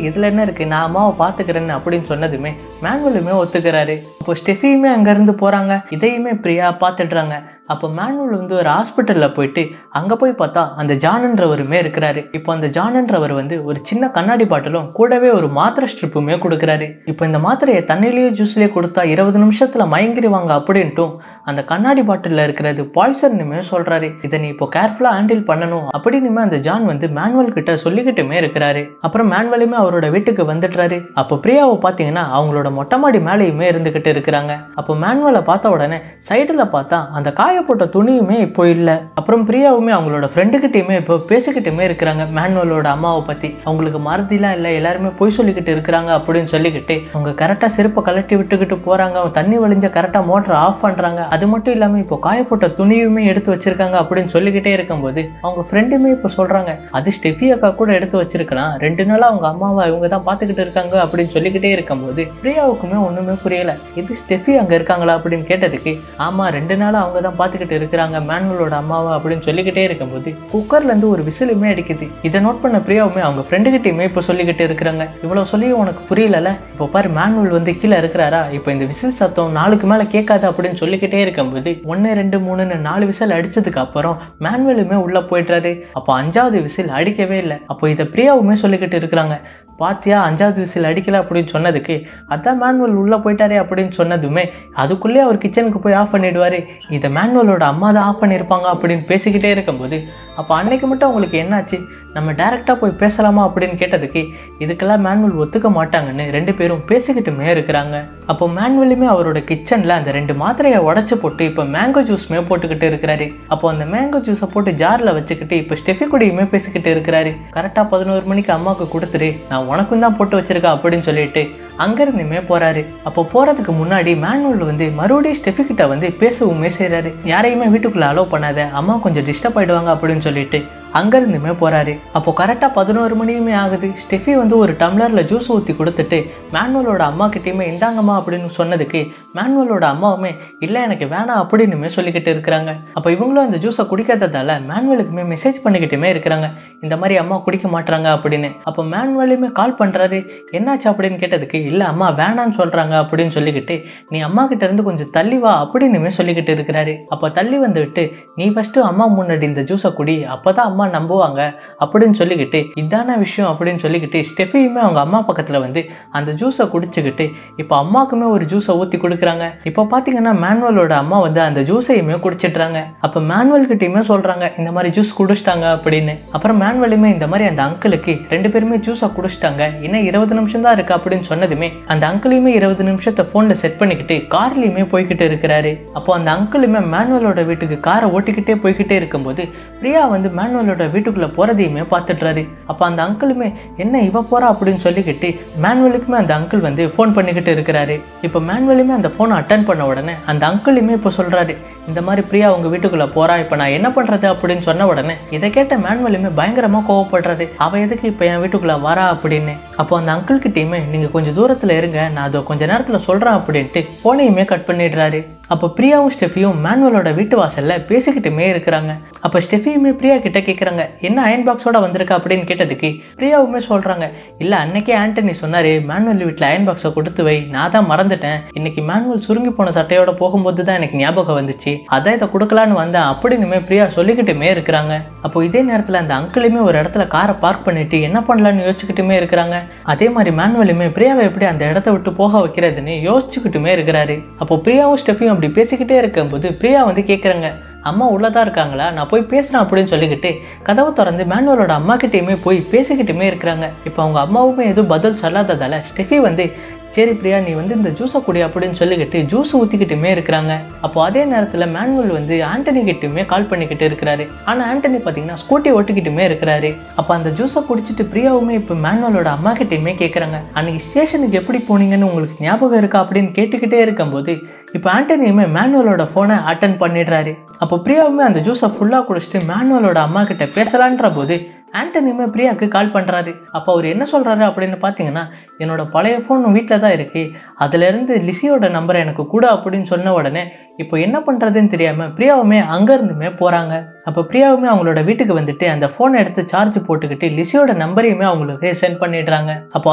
இதில் என்ன இருக்குது, நான் அம்மாவை பார்த்துக்கிறேன்னு அப்படின்னு சொன்னதுமே மேனுவலுமே ஒத்துக்கிறாரு. அப்போ ஸ்டெஃபியுமே அங்கேருந்து போகிறாங்க. இதையுமே பிரியா பார்த்துடுறாங்க. அப்போ மேனுவல் வந்து ஒரு ஹாஸ்பிட்டலில் போயிட்டு அங்கே போய் பார்த்தா அந்த ஜான்ன்றவருமே இருக்கிறாரு. இப்போ அந்த ஜான்ன்றவர் வந்து ஒரு சின்ன கண்ணாடி பாட்டிலும் கூடவே ஒரு மாத்திரை ஸ்ட்ரிப்புமே கொடுக்குறாரு. இப்போ இந்த மாத்திரையை தண்ணிலேயே ஜூஸ்லேயே கொடுத்தா 20 நிமிஷத்தில் மயங்கிடுவாங்க அப்படின்ட்டும் அந்த கண்ணாடி பாட்டிலில் இருக்கிறது பாய்சன்னுமே சொல்கிறாரு. இதை நீ இப்போ கேர்ஃபுல்லாக ஹேண்டில் பண்ணணும் அப்படின்னுமே அந்த ஜான் வந்து மேனுவல் கிட்ட சொல்லிக்கிட்டுமே இருக்கிறாரு. அப்புறம் மேனுவலுமே அவரோட வீட்டுக்கு வந்துடுறாரு. அப்போ பிரியாவை பார்த்தீங்கன்னா அவங்களோட மொட்டை மாடி மேலேயுமே இருந்துக்கிட்டு இருக்கிறாங்க. அப்போ மேனுவலை பார்த்த உடனே சைடில் பார்த்தா அந்த காயப்பட்ட துணியுமே இப்போ இல்லை. அப்புறம் பிரியாவுமே அவங்களோட ஃப்ரெண்டுக்கிட்டையுமே இப்போ பேசிக்கிட்டுமே இருக்கிறாங்க மேனுவலோட அம்மாவை பற்றி. அவங்களுக்கு மறதிலாம் இல்லை, எல்லாருமே பொய் சொல்லிக்கிட்டு இருக்கிறாங்க அப்படின்னு சொல்லிக்கிட்டு அவங்க கரெக்டாக செருப்பை கலட்டி விட்டுக்கிட்டு போகிறாங்க, தண்ணி வழிஞ்ச கரெக்டாக மோட்டர் ஆஃப் பண்ணுறாங்க. அது மட்டும் இல்லாமல் இப்போ காயப்பட்ட துணியுமே எடுத்து வச்சிருக்காங்க அப்படின்னு சொல்லிக்கிட்டே இருக்கும்போது அவங்க ஃப்ரெண்டுமே இப்போ சொல்கிறாங்க, அது ஸ்டெஃபி அக்கா கூட எடுத்து வச்சிருக்கலாம், 2 நாளாக அவங்க அம்மாவை இவங்க தான் பார்த்துக்கிட்டு இருக்காங்க அப்படின்னு சொல்லிக்கிட்டே இருக்கும்போது பிரியாவுக்குமே ஒன்றுமே புரியலை. இது ஸ்டெஃபி அங்கே இருக்காங்களா அப்படின்னு கேட்டதுக்கு ஆமாம் 2 நாளாக அவங்க தான் பார்த்துக்கிட்டு இருக்கிறாங்க மேனுவலோட அம்மாவை அப்படின்னு சொல்லிக்கிட்டே இருக்கும்போது குக்கர்லேருந்து ஒரு விசிலுமே அடிக்குது. இதை நோட் பண்ண பிரியாவுமே அவங்க ஃப்ரெண்டுகிட்டையுமே இப்போ சொல்லிக்கிட்டு இருக்கிறாங்க, இவ்வளோ சொல்லியும் உனக்கு புரியல, இப்போ பாரு மேனுவல் வந்து கீழே இருக்கிறாரா, இப்போ இந்த விசில் சத்தம் 4க்கு மேலே கேட்காது அப்படின்னு சொல்லிக்கிட்டே இருக்கும்போது 1 2 3ன்னு 4 விசில் அடிச்சதுக்கு அப்புறம் மேனுவலுமே உள்ள போயிட்டாரு. அப்போ 5வது விசில் அடிக்கவே இல்லை. அப்போ இதை பிரியாவுமே சொல்லிக்கிட்டு இருக்கிறாங்க, பாத்தியா 5வது விசில் அடிக்கல அப்படின்னு சொன்னதுக்கு அதான் மேனுவல் உள்ள போயிட்டாரே அப்படின்னு சொன்னதுமே அதுக்குள்ளே அவர் கிச்சனுக்கு போய் ஆஃப் பண்ணிடுவாரு, இதை மேனுவலோட அம்மா தான் ஆஃப் பண்ணியிருப்பாங்க அப்படின்னு பேசிக்கிட்டே இருக்கும்போது அப்போ அன்னைக்கு மட்டும் அவங்களுக்கு என்னாச்சு, நம்ம டைரெக்டாக போய் பேசலாமா அப்படின்னு கேட்டதுக்கு இதுக்கெல்லாம் மேனுவல் ஒத்துக்க மாட்டாங்கன்னு 2 பேரும் பேசிக்கிட்டுமே இருக்கிறாங்க. அப்போ மேனுவலுமே அவரோட கிச்சனில் அந்த 2 மாத்திரையை உடச்சி போட்டு இப்போ மேங்கோ ஜூஸ்மே போட்டுக்கிட்டு இருக்கிறாரு. அப்போ அந்த மேங்கோ ஜூஸை போட்டு ஜாரில் வச்சுக்கிட்டு இப்போ ஸ்டெஃபி கூடயுமே பேசிக்கிட்டு இருக்கிறாரு. கரெக்டாக 11 மணிக்கு அம்மாவுக்கு கொடுத்துரு, நான் உனக்கும் தான் போட்டு வச்சிருக்கா அப்படின்னு சொல்லிட்டு அங்கிருந்துமே போறாரு. அப்போ போறதுக்கு முன்னாடி மேனுவல் வந்து மறுபடியும் ஸ்டெஃபி கிட்ட வந்து பேசவுமே செய்யறாரு, யாரையுமே வீட்டுக்குள்ள அலோவ் பண்ணாத, அம்மா கொஞ்சம் டிஸ்டர்ப் ஆயிடுவாங்க அப்படின்னு சொல்லிட்டு அங்கிருந்துமே போறாரு. அப்போ கரெக்டாக 11 மணியுமே ஆகுது. ஸ்டெஃபி வந்து ஒரு டம்ளரில் ஜூஸ் ஊற்றி கொடுத்துட்டு மேனுவலோட அம்மா கிட்டேயுமே இந்தாங்கம்மா அப்படின்னு சொன்னதுக்கு மேனுவலோட அம்மாவுமே இல்லை எனக்கு வேணாம் அப்படின்னுமே சொல்லிக்கிட்டு இருக்கிறாங்க. அப்போ இவங்களும் அந்த ஜூஸை குடிக்காததால மேனுவலுக்குமே மெசேஜ் பண்ணிக்கிட்டுமே இருக்கிறாங்க, இந்த மாதிரி அம்மா குடிக்க மாட்டாங்க அப்படின்னு. அப்போ மேனுவலுமே கால் பண்ணுறாரு, என்னாச்சு அப்படின்னு கேட்டதுக்கு இல்லை அம்மா வேணான்னு சொல்கிறாங்க அப்படின்னு சொல்லிக்கிட்டு நீ அம்மா கிட்ட இருந்து கொஞ்சம் தள்ளி வா அப்படின்னுமே சொல்லிக்கிட்டு இருக்கிறாரு. அப்போ தள்ளி வந்துவிட்டு நீ ஃபஸ்ட்டு அம்மா முன்னாடி இந்த ஜூஸை குடி, அப்போ தான் அம்மா நம்புவாங்க அப்படின்னு சொல்லிக்கிட்டு இதான விஷயம் அப்படின்னு சொல்லிக்கிட்டு ஸ்டெஃபியுமே அவங்க அம்மா பக்கத்தில் வந்து அந்த ஜூஸை குடிச்சுக்கிட்டு இப்போ அம்மாவுக்குமே ஒரு ஜூஸை ஊற்றி கொடுக்குறாங்க. இப்போ பார்த்தீங்கன்னா மேனுவலோட அம்மா வந்து அந்த ஜூஸையுமே குடிச்சிட்றாங்க. அப்போ மேனுவல் கிட்டையுமே சொல்கிறாங்க இந்த மாதிரி ஜூஸ் குடிச்சிட்டாங்க அப்படின்னு. அப்புறம் மேனுவலுமே இந்த மாதிரி அந்த அங்கிளுக்கு 2 பேருமே ஜூஸை குடிச்சிட்டாங்க, இன்னும் 20 நிமிஷம் தான் இருக்கு அப்படின்னு சொன்னதுக்கு சொன்னதுமே அந்த அங்கிளையுமே 20 நிமிஷத்தை போன்ல செட் பண்ணிக்கிட்டு கார்லயுமே போய்கிட்டு இருக்கிறாரு. அப்போ அந்த அங்கிளுமே மேனுவலோட வீட்டுக்கு காரை ஓட்டிக்கிட்டே போய்கிட்டே இருக்கும்போது பிரியா வந்து மேனுவலோட வீட்டுக்குள்ள போறதையுமே பார்த்துடுறாரு. அப்போ அந்த அங்கிளுமே என்ன இவ போறா அப்படின்னு சொல்லிக்கிட்டு மேனுவலுக்குமே அந்த அங்கிள் வந்து ஃபோன் பண்ணிக்கிட்டு இருக்கிறாரு. இப்போ மேனுவலுமே அந்த ஃபோனை அட்டன் பண்ண உடனே அந்த அங்கிளுமே இப்போ சொல்றாரு, இந்த மாதிரி பிரியா உங்க வீட்டுக்குள்ள போறா, இப்போ நான் என்ன பண்றது அப்படின்னு சொன்ன உடனே இதை கேட்ட மேனுவலுமே பயங்கரமா கோவப்படுறாரு. அவ எதுக்கு இப்போ என் வீட்டுக்குள்ள வரா அப்படின்னு. அப்போ அந்த அங்கிள் கிட்டயுமே நீங்க கொஞ்சம் தூரத்துல இருங்க, நான் அதை கொஞ்ச நேரத்துல சொல்றேன் அப்படின்ட்டு போனையுமே கட் பண்ணிடுறாரு. அப்போ பிரியாவும் ஸ்டெஃபியும் மேனுவலோட வீட்டு வாசல்ல பேசிக்கிட்டுமே இருக்கிறாங்க. அப்போ ஸ்டெஃபியுமே பிரியா கிட்ட கேட்குறாங்க, என்ன அயன் பாக்ஸோட வந்திருக்கா அப்படின்னு கேட்டதுக்கு பிரியாவுமே சொல்றாங்க, இல்லை அன்னைக்கே ஆண்டனி சொன்னாரு மேனுவல் வீட்டில் அயன் பாக்ஸை கொடுத்து வை, நான் தான் மறந்துட்டேன், இன்னைக்கு மேனுவல் சுருங்கி போன சட்டையோட போகும்போது தான் எனக்கு ஞாபகம் வந்துச்சு, அதான் இதை கொடுக்கலான்னு வந்தேன் அப்படின்னுமே பிரியா சொல்லிக்கிட்டுமே இருக்கிறாங்க. அப்போ இதே நேரத்தில் அந்த அங்கிளுமே ஒரு இடத்துல காரை பார்க் பண்ணிட்டு என்ன பண்ணலான்னு யோசிச்சுக்கிட்டுமே இருக்கிறாங்க. அதே மாதிரி மேனுவலுமே பிரியாவை எப்படி அந்த இடத்த விட்டு போக வைக்கிறதுன்னு யோசிச்சுக்கிட்டுமே இருக்கிறாரு. அப்போ பிரியாவும் ஸ்டெஃபியும் அப்படி பேசிக்கிட்டே இருக்கும்போது பிரியா வந்து கேட்குறாங்க, அம்மா உள்ளதா இருக்காங்களா, நான் போய் பேசுறேன் அப்படின்னு சொல்லிக்கிட்டு கதவை திறந்து மேனுவலோட அம்மா கிட்டேயுமே போய் பேசிக்கிட்டுமே இருக்கிறாங்க. இப்போ அவங்க அம்மாவுமே எதுவும் பதில் சொல்லாததால ஸ்டெஃபி வந்து சரி பிரியா நீ வந்து இந்த ஜூஸை குடி அப்படின்னு சொல்லிக்கிட்டு ஜூஸ் ஊற்றிக்கிட்டுமே இருக்கிறாங்க. அப்போ அதே நேரத்தில் மேனுவல் வந்து ஆண்டனி கிட்டுமே கால் பண்ணிக்கிட்டு இருக்கிறாரு. ஆனால் ஆண்டனி பார்த்தீங்கன்னா ஸ்கூட்டி ஓட்டிக்கிட்டுமே இருக்கிறாரு. அப்போ அந்த ஜூஸை குடிச்சிட்டு பிரியாவுமே இப்போ மேனுவலோட அம்மா கிட்டேயுமே கேட்குறாங்க, அன்னைக்கு ஸ்டேஷனுக்கு எப்படி போனீங்கன்னு உங்களுக்கு ஞாபகம் இருக்கா அப்படின்னு கேட்டுக்கிட்டே இருக்கும்போது இப்போ ஆண்டனியுமே மேனுவலோட ஃபோனை அட்டன் பண்ணிடுறாரு. அப்போ பிரியாவுமே அந்த ஜூஸை ஃபுல்லாக குடிச்சிட்டு மேனுவலோட அம்மா கிட்ட பேசலான்ற போது ஆண்டனியுமே பிரியாவுக்கு கால் பண்ணுறாரு. அப்போ அவர் என்ன சொல்கிறாரு அப்படின்னு பார்த்தீங்கன்னா, என்னோட பழைய ஃபோன் வீட்டில் தான் இருக்குது, அதுலேருந்து லிசியோட நம்பரை எனக்கு கூட அப்படின்னு சொன்ன உடனே இப்போ என்ன பண்ணுறதுன்னு தெரியாமல் பிரியாவுமே அங்கேருந்துமே போகிறாங்க. அப்போ பிரியாவுமே அவங்களோட வீட்டுக்கு வந்துட்டு அந்த ஃபோனை எடுத்து சார்ஜ் போட்டுக்கிட்டு லிசியோட நம்பரையுமே அவங்களுக்கு சென்ட் பண்ணிடுறாங்க. அப்போ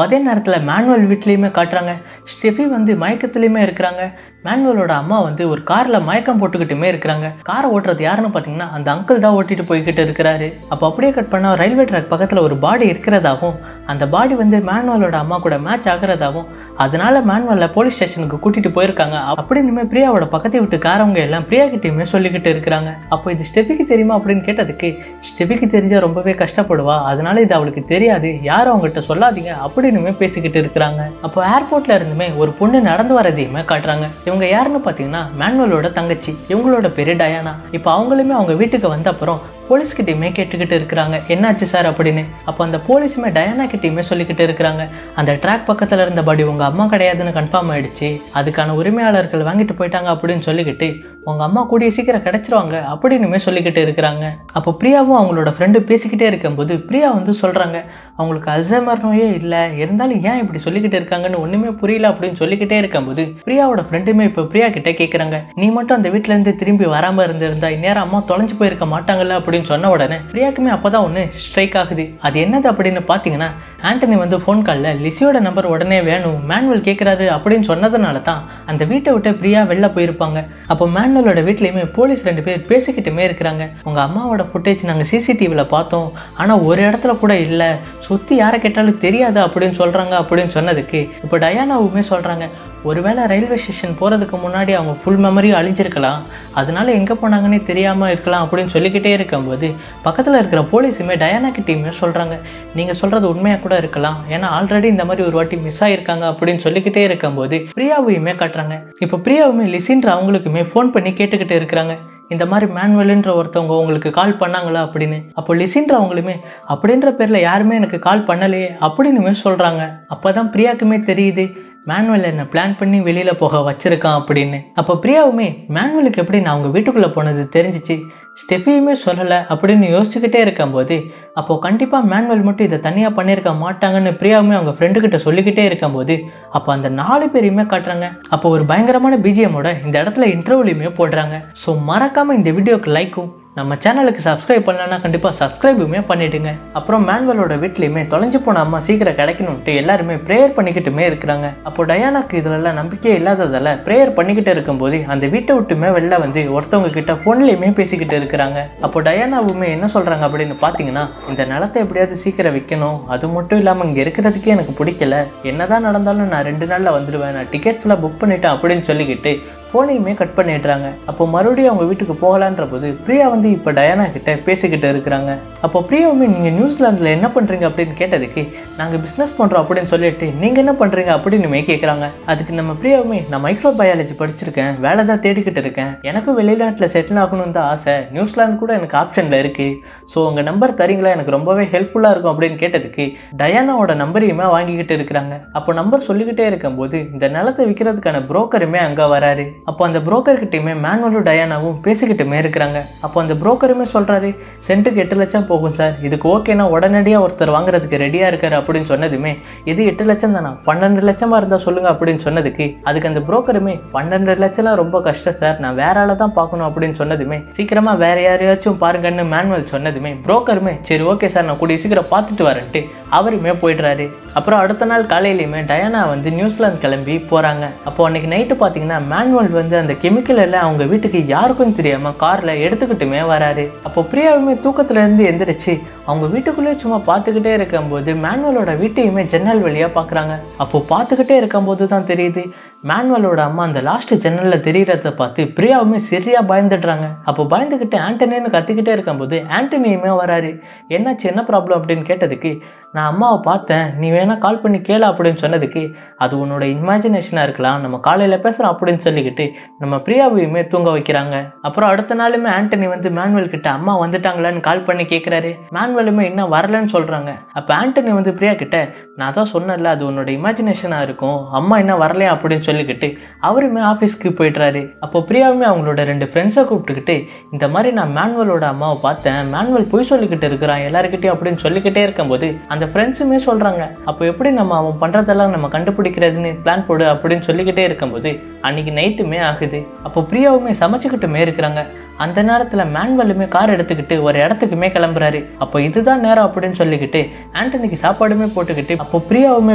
அதே நேரத்தில் மேனுவல் வீட்லேயுமே காட்டுறாங்க, ஸ்டெஃபி வந்து மயக்கத்துலேயுமே இருக்கிறாங்க. மேனுவலோட அம்மா வந்து ஒரு காரில் மயக்கம் போட்டுக்கிட்டுமே இருக்கிறாங்க. காரை ஓட்டுறது யாருன்னு பார்த்தீங்கன்னா அந்த அங்கிள் தான் ஓட்டிட்டு போய்கிட்டு இருக்கிறாரு. அப்போ அப்படியே கட் பண்ண ரயில்வே ட்ராக் பக்கத்தில் ஒரு பாடி இருக்கிறதாகவும் அந்த பாடி வந்து மேனுவலோட அம்மா கூட மேட்ச் ஆகிறதாகவும் அதனால மேனுவலை போலீஸ் ஸ்டேஷனுக்கு கூட்டிட்டு போயிருக்காங்க அப்படின்னு பிரியாவோட பக்கத்தை விட்டு காரவங்க எல்லாம் பிரியா கிட்டேயுமே சொல்லிக்கிட்டு இருக்கிறாங்க. அப்போ இது ஸ்டெஃபிக்கு தெரியுமா அப்படின்னு கேட்டதுக்கு ஸ்டெஃபிக்கு தெரிஞ்சால் ரொம்பவே கஷ்டப்படுவா, அதனால இது அவளுக்கு தெரியாது, யாரும் அவங்ககிட்ட சொல்லாதீங்க அப்படின்னு பேசிக்கிட்டு இருக்கிறாங்க. அப்போ ஏர்போர்ட்ல இருந்துமே ஒரு பொண்ணு நடந்து வரதையுமே காட்டுறாங்க. இவங்க யாருன்னு பார்த்தீங்கன்னா மேனுவலோட தங்கச்சி, இவங்களோட பேரு டயானா. இப்போ அவங்களுமே அவங்க வீட்டுக்கு வந்த அப்புறம் போலீஸ்கிட்டையுமே கேட்டுக்கிட்டு இருக்கிறாங்க, என்னாச்சு சார் அப்படின்னு. அப்போ அந்த போலீஸுமே டயானா கிட்டையுமே சொல்லிக்கிட்டு இருக்கிறாங்க, அந்த ட்ராக் பக்கத்தில் இருந்த பாடி உங்கள் அம்மா கிடையாதுன்னு கன்ஃபார்ம் ஆயிடுச்சு, அதுக்கான உரிமையாளர்கள் வாங்கிட்டு போயிட்டாங்க அப்படின்னு சொல்லிக்கிட்டு உங்கள் அம்மா கூடிய சீக்கிரம் கிடைச்சிருவாங்க அப்படின்னுமே சொல்லிக்கிட்டு இருக்கிறாங்க. அப்போ பிரியாவும் அவங்களோட ஃப்ரெண்டு பேசிக்கிட்டே இருக்கும்போது பிரியா வந்து சொல்கிறாங்க, அவங்களுக்கு அல்சைமர் நோயே இல்லை, இருந்தாலும் ஏன் இப்படி சொல்லிக்கிட்டு இருக்காங்கன்னு ஒன்றுமே புரியல அப்படின்னு சொல்லிக்கிட்டே இருக்கும்போது பிரியாவோட ஃப்ரெண்டுமே இப்போ பிரியா கிட்டே கேட்குறாங்க, நீ மட்டும் அந்த வீட்டிலேருந்து திரும்பி வராமல் இருந்திருந்தா இந்நேரம் அம்மா தொலைஞ்சு போயிருக்க மாட்டாங்கல்ல அப்படின்னு சொன்ன உடனே பிரியாக்குமே அப்பதான் ஒன்று ஸ்ட்ரைக் ஆகுது. அது என்னது அப்படின்னு பார்த்தீங்கன்னா ஆண்டனி வந்து ஃபோன் காலில் லிசியோட நம்பர் உடனே வேணும் மேனுவல் கேட்குறாரு அப்படின்னு சொன்னதுனால தான் அந்த வீட்டை விட்டு பிரியா வெளில போயிருப்பாங்க. அப்போ மேனுவலோட வீட்லேயுமே போலீஸ் 2 பேர் பேசிக்கிட்டுமே இருக்கிறாங்க, உங்கள் அம்மாவோட ஃபுட்டேஜ் நாங்கள் சிசிடிவியில் பார்த்தோம், ஆனால் ஒரு இடத்துல கூட இல்லை, சுற்றி யாரை கேட்டாலும் தெரியாது அப்படின்னு சொல்கிறாங்க அப்படின்னு சொன்னதுக்கு இப்போ டயானாவுமே சொல்கிறாங்க, ஒருவேளை ரயில்வே ஸ்டேஷன் போகிறதுக்கு முன்னாடி அவங்க ஃபுல் மெமரியும் அழிஞ்சிருக்கலாம், அதனால எங்கே போனாங்கன்னே தெரியாமல் இருக்கலாம் அப்படின்னு சொல்லிக்கிட்டே இருக்கும்போது பக்கத்தில் இருக்கிற போலீஸுமே டயானா கிட்டேயுமே சொல்கிறாங்க, நீங்கள் சொல்கிறது உண்மையாக கூட இருக்கலாம், ஏன்னா ஆல்ரெடி இந்த மாதிரி ஒரு வாட்டி மிஸ் ஆகிருக்காங்க அப்படின்னு சொல்லிக்கிட்டே இருக்கும்போது பிரியாவையுமே காட்டுறாங்க. இப்போ பிரியாவுமே லிசின்ற அவங்களுக்குமே ஃபோன் பண்ணி கேட்டுக்கிட்டு இருக்கிறாங்க, இந்த மாதிரி மேனுவல்ன்ற ஒருத்தவங்க உங்களுக்கு கால் பண்ணாங்களா அப்படின்னு. அப்போ லிசின்ற அவங்களுமே அப்படின்ற பேரில் யாருமே எனக்கு கால் பண்ணலையே அப்படின்னுமே சொல்கிறாங்க. அப்போ தான் பிரியாக்குமே தெரியுது மேனுவல் என்ன பிளான் பண்ணி வெளியில் போக வச்சிருக்கான் அப்படின்னு. அப்போ பிரியாவுமே மேனுவலுக்கு எப்படி நான் அவங்க வீட்டுக்குள்ளே போனது தெரிஞ்சிச்சு, ஸ்டெஃபியுமே சொல்லலை அப்படின்னு யோசிச்சுக்கிட்டே இருக்கும்போது அப்போது கண்டிப்பாக மேனுவல் மட்டும் இதை தனியாக பண்ணியிருக்க மாட்டாங்கன்னு பிரியாவுமே அவங்க ஃப்ரெண்டுக்கிட்ட சொல்லிக்கிட்டே இருக்கும்போது அப்போ அந்த 4 பேரையுமே காட்டுறாங்க. அப்போ ஒரு பயங்கரமான பிஜிஎம்மோட இந்த இடத்துல இன்டர்வியூலையுமே போடுறாங்க. ஸோ மறக்காமல் இந்த வீடியோக்கு லைக்கும் நம்ம சேனலுக்கு சப்ஸ்கிரைப் பண்ணலன்னா கண்டிப்பாக சப்ஸ்கிரைபுமே பண்ணிவிடுங்க. அப்புறம் மேனுவலோட வீட்லேயுமே தொலைஞ்சு போன அம்மா சீக்கிரம் கிடைக்கணும்ட்டு எல்லாருமே ப்ரேயர் பண்ணிக்கிட்டுமே இருக்கிறாங்க. அப்போ டயானாக்கு இதிலெல்லாம் நம்பிக்கையே இல்லாததால் ப்ரேயர் பண்ணிக்கிட்டு இருக்கும்போது அந்த வீட்டை விட்டுமே வெளில வந்து ஒருத்தவங்க கிட்ட ஃபோன்லேயுமே பேசிக்கிட்டு இருக்கிறாங்க. அப்போ டயானாவுமே என்ன சொல்கிறாங்க அப்படின்னு பார்த்தீங்கன்னா, இந்த நிலத்தை எப்படியாவது சீக்கிரம் விற்கணும், அது மட்டும் இல்லாமல் இங்கே இருக்கிறதுக்கே எனக்கு பிடிக்கல, என்னதான் நடந்தாலும் நான் 2 நாளில் வந்துடுவேன், நான் டிக்கெட்ஸ்லாம் புக் பண்ணிட்டேன் அப்படின்னு சொல்லிக்கிட்டு ஃபோனையுமே கட் பண்ணிடுறாங்க. அப்போ மறுபடியும் அவங்க வீட்டுக்கு போகலான்ற போது பிரியா வந்து இப்போ டயானா கிட்ட பேசிக்கிட்டு இருக்கிறாங்க. அப்போ பிரியாவுமே நீங்கள் நியூசிலாந்தில் என்ன பண்ணுறீங்க அப்படின்னு கேட்டதுக்கு நாங்கள் பிஸ்னஸ் பண்ணுறோம் அப்படின்னு சொல்லிட்டு நீங்கள் என்ன பண்ணுறீங்க அப்படின்னு கேட்குறாங்க. அதுக்கு நம்ம பிரியாவுமே நான் மைக்ரோ பயாலஜி படிச்சிருக்கேன், வேலை தான் தேடிக்கிட்டு இருக்கேன், எனக்கும் வெளிநாட்டில் செட்டில் ஆகணும்னு தான் ஆசை, நியூசிலாந்து கூட எனக்கு ஆப்ஷனில் இருக்குது, ஸோ உங்கள் நம்பர் தரீங்களா, எனக்கு ரொம்பவே ஹெல்ப்ஃபுல்லாக இருக்கும் அப்படின்னு கேட்டதுக்கு டயானாவோட நம்பரையுமே வாங்கிக்கிட்டு இருக்கிறாங்க. அப்போ நம்பர் சொல்லிக்கிட்டே இருக்கும்போது இந்த நிலத்தை விற்கிறதுக்கான புரோக்கருமே அங்கே வராரு. அப்போ அந்த புரோக்கர்கிட்டையுமே மேனுவலும் டயானாவும் பேசிக்கிட்டுமே இருக்கிறாங்க. அப்போ அந்த புரோக்கருமே சொல்கிறாரு, சென்ட்டுக்கு 8 லட்சம் போகும் சார், இதுக்கு ஓகேனா உடனடியாக ஒருத்தர் வாங்குறதுக்கு ரெடியாக இருக்காரு அப்படின்னு சொன்னதுமே இது 8 லட்சம் தானா, 12 லட்சமாக இருந்தால் சொல்லுங்கள் அப்படின்னு சொன்னதுக்கு அதுக்கு அந்த புரோக்கருமே 12 லட்சம்லாம் ரொம்ப கஷ்டம் சார், நான் வேற ஆளை தான் பார்க்கணும் அப்படின்னு சொன்னதுமே சீக்கிரமாக வேற யாரையாச்சும் பாருங்கன்னு மேனுவல் சொன்னதுமே புரோக்கருமே சரி ஓகே சார் நான் கூடிய சீக்கிரம் பார்த்துட்டு வரேன்ட்டு அவருமே போயிடுறாரு. அப்புறம் அடுத்த நாள் காலையிலையுமே டயானா வந்து நியூசிலாந்து கிளம்பி போகிறாங்க. அப்போ அன்னைக்கு நைட்டு பார்த்தீங்கன்னா மேனுவல் வந்து அந்த கெமிக்கல் எல்லாம் அவங்க வீட்டுக்கு யாருக்கும் தெரியாமல் காரில் எடுத்துக்கிட்டுமே வராரு. அப்போ பிரியாவுமே தூக்கத்துலேருந்து எந்திரிச்சு அவங்க வீட்டுக்குள்ளே சும்மா பார்த்துக்கிட்டே இருக்கும்போது மேனுவலோட வீட்டையுமே ஜன்னல் வழியாக பார்க்குறாங்க. அப்போது பார்த்துக்கிட்டே இருக்கும்போது தான் தெரியுது மேனுவலோட அம்மா அந்த லாஸ்ட் ஜன்னலில் தெரிகிறத பார்த்து பிரியாவுமே சரியாக பயந்துடுறாங்க. அப்போ பயந்துக்கிட்டு ஆண்டனின்னு கத்திக்கிட்டே இருக்கும்போது ஆண்டனியுமே வராரு. என்னாச்சு, என்ன ப்ராப்ளம் அப்படின்னு கேட்டதுக்கு நான் அம்மாவை பார்த்தேன், நீ வேணா கால் பண்ணி கேளு அப்படின்னு சொன்னதுக்கு அது உன்னோட இமேஜினேஷனாக இருக்கலாம், நம்ம காலையில் பேசுகிறோம் அப்படின்னு சொல்லிக்கிட்டு நம்ம பிரியாவையுமே தூங்க வைக்கிறாங்க. அப்புறம் அடுத்த நாளுமே ஆண்டனி வந்து மேனுவல் கிட்ட அம்மா வந்துட்டாங்களான்னு கால் பண்ணி கேட்குறாரு. மேனுவலுமே இன்னும் வரலன்னு சொல்கிறாங்க. அப்போ ஆண்டனி வந்து பிரியா கிட்ட நான் தான் சொன்னேன்ல அது உன்னோட இமேஜினேஷனாக இருக்கும், அம்மா இன்னும் வரலையா அப்படின்னு சொல்லிக்கிட்டு அவருமே ஆஃபீஸ்க்கு போய்ட்றாரு. அப்போ பிரியாவுமே அவங்களோட 2 ஃப்ரெண்ட்ஸை கூப்பிட்டுக்கிட்டு இந்த மாதிரி நான் மேனுவலோட அம்மாவை பார்த்தேன், மேனுவல் போய் சொல்லிக்கிட்டு இருக்கிறான் எல்லாருக்கிட்டையும் அப்படின்னு சொல்லிக்கிட்டே இருக்கும்போது அந்த ஃப்ரெண்ட்ஸுமே சொல்கிறாங்க அப்போ எப்படி நம்ம அவன் பண்ணுறதெல்லாம் நம்ம கண்டுபிடிக்கிறதுன்னு பிளான் போடு அப்படின்னு சொல்லிக்கிட்டே இருக்கும்போது அன்றைக்கி நைட்டுமே ஆகுது. அப்போ பிரியாவுமே சமைச்சிக்கிட்டுமே இருக்கிறாங்க. அந்த நேரத்தில் மேனுவலுமே கார் எடுத்துக்கிட்டு ஒரு இடத்துக்குமே கிளம்புறாரு. அப்போ இதுதான் நேரம் அப்படின்னு சொல்லிக்கிட்டு ஆண்டனிக்கு சாப்பாடுமே போட்டுக்கிட்டு அப்போ பிரியாவுமே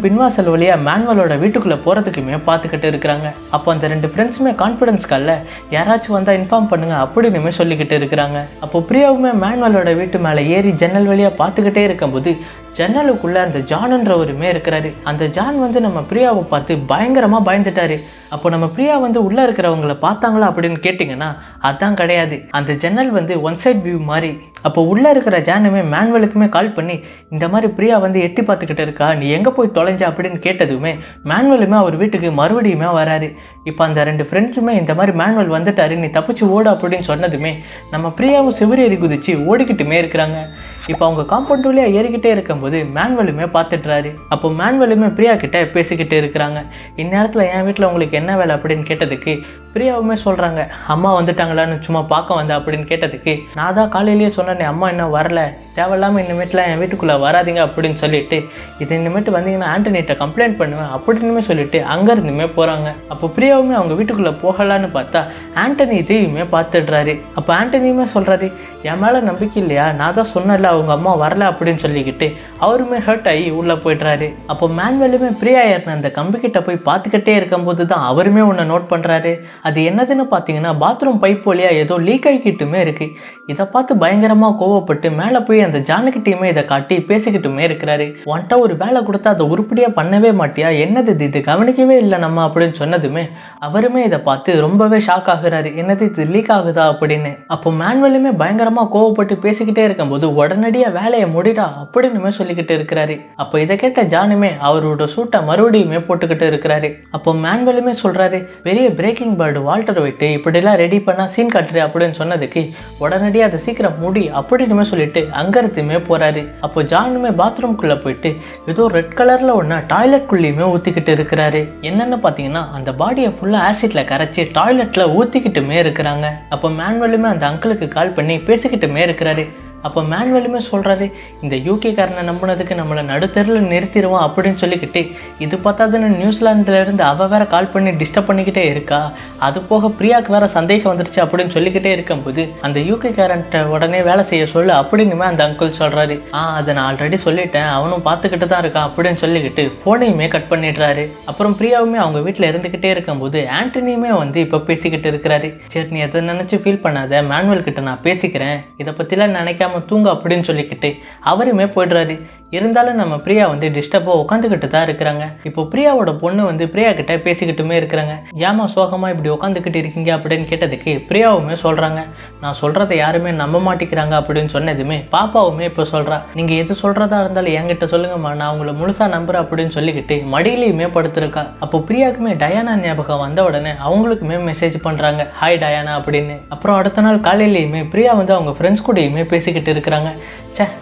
பின்வாசல் வழியாக மேனுவலோட வீட்டுக்குள்ளே போகிறதுக்குமே பார்த்துக்கிட்டு இருக்கிறாங்க. அப்போ அந்த 2 ஃப்ரெண்ட்ஸுமே கான்ஃபிடன்ஸ் காலில் யாராச்சும் வந்தால் இன்ஃபார்ம் பண்ணுங்க அப்படின்னு சொல்லிக்கிட்டு இருக்கிறாங்க. அப்போ பிரியாவுமே மேனுவலோட வீட்டு மேலே ஏறி ஜன்னல் வழியாக பார்த்துக்கிட்டே இருக்கும்போது ஜன்னலுக்குள்ள அந்த ஜான்ன்றவருமே இருக்கிறாரு. அந்த ஜான் வந்து நம்ம பிரியாவை பார்த்து பயங்கரமாக பயந்துட்டாரு. அப்போ நம்ம பிரியா வந்து உள்ளே இருக்கிறவங்கள பார்த்தாங்களா அப்படின்னு கேட்டிங்கன்னா அதான் கிடையாது, அந்த ஜன்னல் வந்து ஒன் சைட் வியூ மாதிரி. அப்போ உள்ளே இருக்கிற ஜானுமே மேனுவலுக்குமே கால் பண்ணி இந்த மாதிரி பிரியா வந்து எட்டி பார்த்துக்கிட்டு இருக்கா, நீ எங்கே போய் தொலைஞ்ச அப்படின்னு கேட்டதுமே மேனுவலுமே அவர் வீட்டுக்கு மறுபடியுமே வராரு. இப்போ அந்த 2 ஃப்ரெண்ட்ஸுமே இந்த மாதிரி மேனுவல் வந்துட்டாரு, நீ தப்பிச்சு ஓடு அப்படின்னு சொன்னதுமே நம்ம பிரியாவும் சிவரேறி குதிச்சு ஓடிக்கிட்டுமே இருக்கிறாங்க. இப்போ அவங்க காம்பவுண்ட் வழியாக ஏறிக்கிட்டே இருக்கும்போது மேனுவலுமே பார்த்துட்டுறாரு. அப்போ மேனுவலுமே பிரியா கிட்ட பேசிக்கிட்டு இருக்கிறாங்க. இந்நேரத்தில் என் வீட்டில் உங்களுக்கு என்ன வேலை அப்படின்னு கேட்டதுக்கு பிரியாவுமே சொல்கிறாங்க அம்மா வந்துட்டாங்களான்னு சும்மா பார்க்க வந்தேன் அப்படின்னு கேட்டதுக்கு நான் தான் காலையிலேயே சொன்னேன் அம்மா இன்னும் வரல, தேவையில்லாமல் இனிமேட்டுலாம் என் வீட்டுக்குள்ளே வராதிங்க அப்படின்னு சொல்லிட்டு இது இனிமேட்டு வந்தீங்கன்னா ஆண்டனிட்ட கம்ப்ளைண்ட் பண்ணுவேன் அப்படின்னு சொல்லிட்டு அங்கேருந்துமே போகிறாங்க. அப்போ பிரியாவுமே அவங்க வீட்டுக்குள்ளே போகலான்னு பார்த்தா ஆண்டனி இதையுமே பார்த்துடுறாரு. அப்போ ஆண்டனியுமே சொல்கிறாரு என் மேலே நம்பிக்கை இல்லையா, நான் தான் சொன்னல அவங்க அம்மா வரல அப்படின்னு சொல்லிக்கிட்டு அவருமே ஹர்ட் ஆகி உள்ளே போய்ட்றாரு. அப்போ மேனுவலுமே பிரியா ஏறின அந்த கம்பிக்கிட்ட போய் பார்த்துக்கிட்டே இருக்கும்போது தான் அவருமே ஒன்று நோட் பண்ணுறாரு. அது என்னதுன்னு பார்த்தீங்கன்னா பாத்ரூம் பைப் வழியாக ஏதோ லீக் ஆகிக்கிட்டுமே இருக்குது. இதை பார்த்து பயங்கரமாக கோவப்பட்டு மேலே போய் அந்த ஜானுக்கிட்டையுமே இதை காட்டி பேசிக்கிட்டுமே இருக்கிறாரு. ஒன்ட்ட ஒரு வேலை கொடுத்தா அதை உருப்படியாக பண்ணவே மாட்டியா, என்னது இது கவனிக்கவே இல்லை நம்ம அப்படின்னு சொன்னதுமே அவருமே இதை பார்த்து ரொம்பவே ஷாக் ஆகுறாரு, என்னது இது லீக் ஆகுதா அப்படின்னு. அப்போ மேனுவலுமே பயங்கரமாக கோவப்பட்டு பேசிக்கிட்டே இருக்கும்போது உடனடியாக வேலையை முடிடா அப்படின்னு சொல்லிக்கிட்டு இருக்கிறாரு. அப்போ இதை கேட்ட ஜானுமே அவரோட சூட்டை மறுபடியுமே போட்டுக்கிட்டு இருக்கிறாரு. அப்போ மேனுவலுமே சொல்கிறாரு பெரிய பிரேக்கிங் பேர்டு வால்டர் வைட்டு இப்படிலாம் ரெடி பண்ணால் சீன் காட்டுரு அப்படின்னு சொன்னதுக்கு உடனடியாக அதை சீக்கிரம் முடி அப்படின்னு சொல்லிட்டு அங்கேருந்துமே போகிறாரு. அப்போ ஜானுமே பாத்ரூம்குள்ளே போயிட்டு ஏதோ ரெட் கலரில் ஒன்று டாய்லெட்குள்ளேயுமே ஊற்றிக்கிட்டு இருக்கிறாரு. என்னென்னு பார்த்தீங்கன்னா அந்த பாடியை ஃபுல்லாக ஆசிட்டில் கரைச்சி டாய்லெட்டில் ஊற்றிக்கிட்டுமே இருக்கிறாங்க. அப்போ மேனுவலுமே அந்த அங்கிளுக்கு கால் பண்ணி பேசிக்கிட்டுமே இருக்கிறாரு. அப்போ மேனுவலுமே சொல்கிறாரு இந்த யூகேக்காரனை நம்பினதுக்கு நம்மளை நடுத்தெருவில் நிறுத்திடுவான் அப்படின்னு சொல்லிக்கிட்டு இது பார்த்தாதுன்னு நியூசிலாந்துலேருந்து அவள் வேற கால் பண்ணி டிஸ்டர்ப் பண்ணிக்கிட்டே இருக்கா, அது போக பிரியாவுக்கு வேற சந்தேகம் வந்துருச்சு அப்படின்னு சொல்லிக்கிட்டே இருக்கும்போது அந்த யூகேக்காரன்ட்ட உடனே வேலை செய்ய சொல்லு அப்படின்னுமே அந்த அங்கிள் சொல்கிறாரு. அதை நான் ஆல்ரெடி சொல்லிட்டேன், அவனும் பார்த்துக்கிட்டு தான் இருக்கான் அப்படின்னு சொல்லிக்கிட்டு ஃபோனையுமே கட் பண்ணிடுறாரு. அப்புறம் பிரியாவுமே அவங்க வீட்டில் இருந்துக்கிட்டே இருக்கும்போது ஆண்டனியுமே வந்து இப்போ பேசிக்கிட்டு இருக்கிறாரு. சரி நீ எதை நினச்சி ஃபீல் பண்ணாத, மேனுவல் கிட்ட நான் பேசிக்கிறேன், இதை பற்றிலாம் நினைக்காம தூங்க அப்படின்னு சொல்லிக்கிட்டு அவருமே போய்டுறாரு. இருந்தாலும் நம்ம பிரியா வந்து டிஸ்டர்பாக உட்காந்துக்கிட்டு தான் இருக்கிறாங்க. இப்போ பிரியாவோட பொண்ணு வந்து பிரியா கிட்ட பேசிக்கிட்டுமே இருக்கிறாங்க. ஏமா சோகமாக இப்படி உட்காந்துக்கிட்டு இருக்கீங்க அப்படின்னு கேட்டதுக்கு பிரியாவுமே சொல்கிறாங்க, நான் சொல்கிறத யாருமே நம்ப மாட்டேங்கிறாங்க அப்படின்னு சொன்னதுமே பாப்பாவுமே இப்போ சொல்கிறா, நீங்கள் எது சொல்கிறதா இருந்தாலும் என்கிட்ட சொல்லுங்கம்மா, நான் உங்களை முழுசாக நம்புகிறேன் அப்படின்னு சொல்லிக்கிட்டு மடியிலையுமே படுத்துருக்கா. அப்போ பிரியாவுக்குமே டயானா ஞாபகம் வந்த உடனே அவங்களுக்குமே மெசேஜ் பண்ணுறாங்க, ஹாய் டயானா அப்படின்னு. அப்புறம் அடுத்த நாள் காலையிலையுமே பிரியா வந்து அவங்க ஃப்ரெண்ட்ஸ் கூடயுமே பேசிக்கிட்டு இருக்கிறாங்க.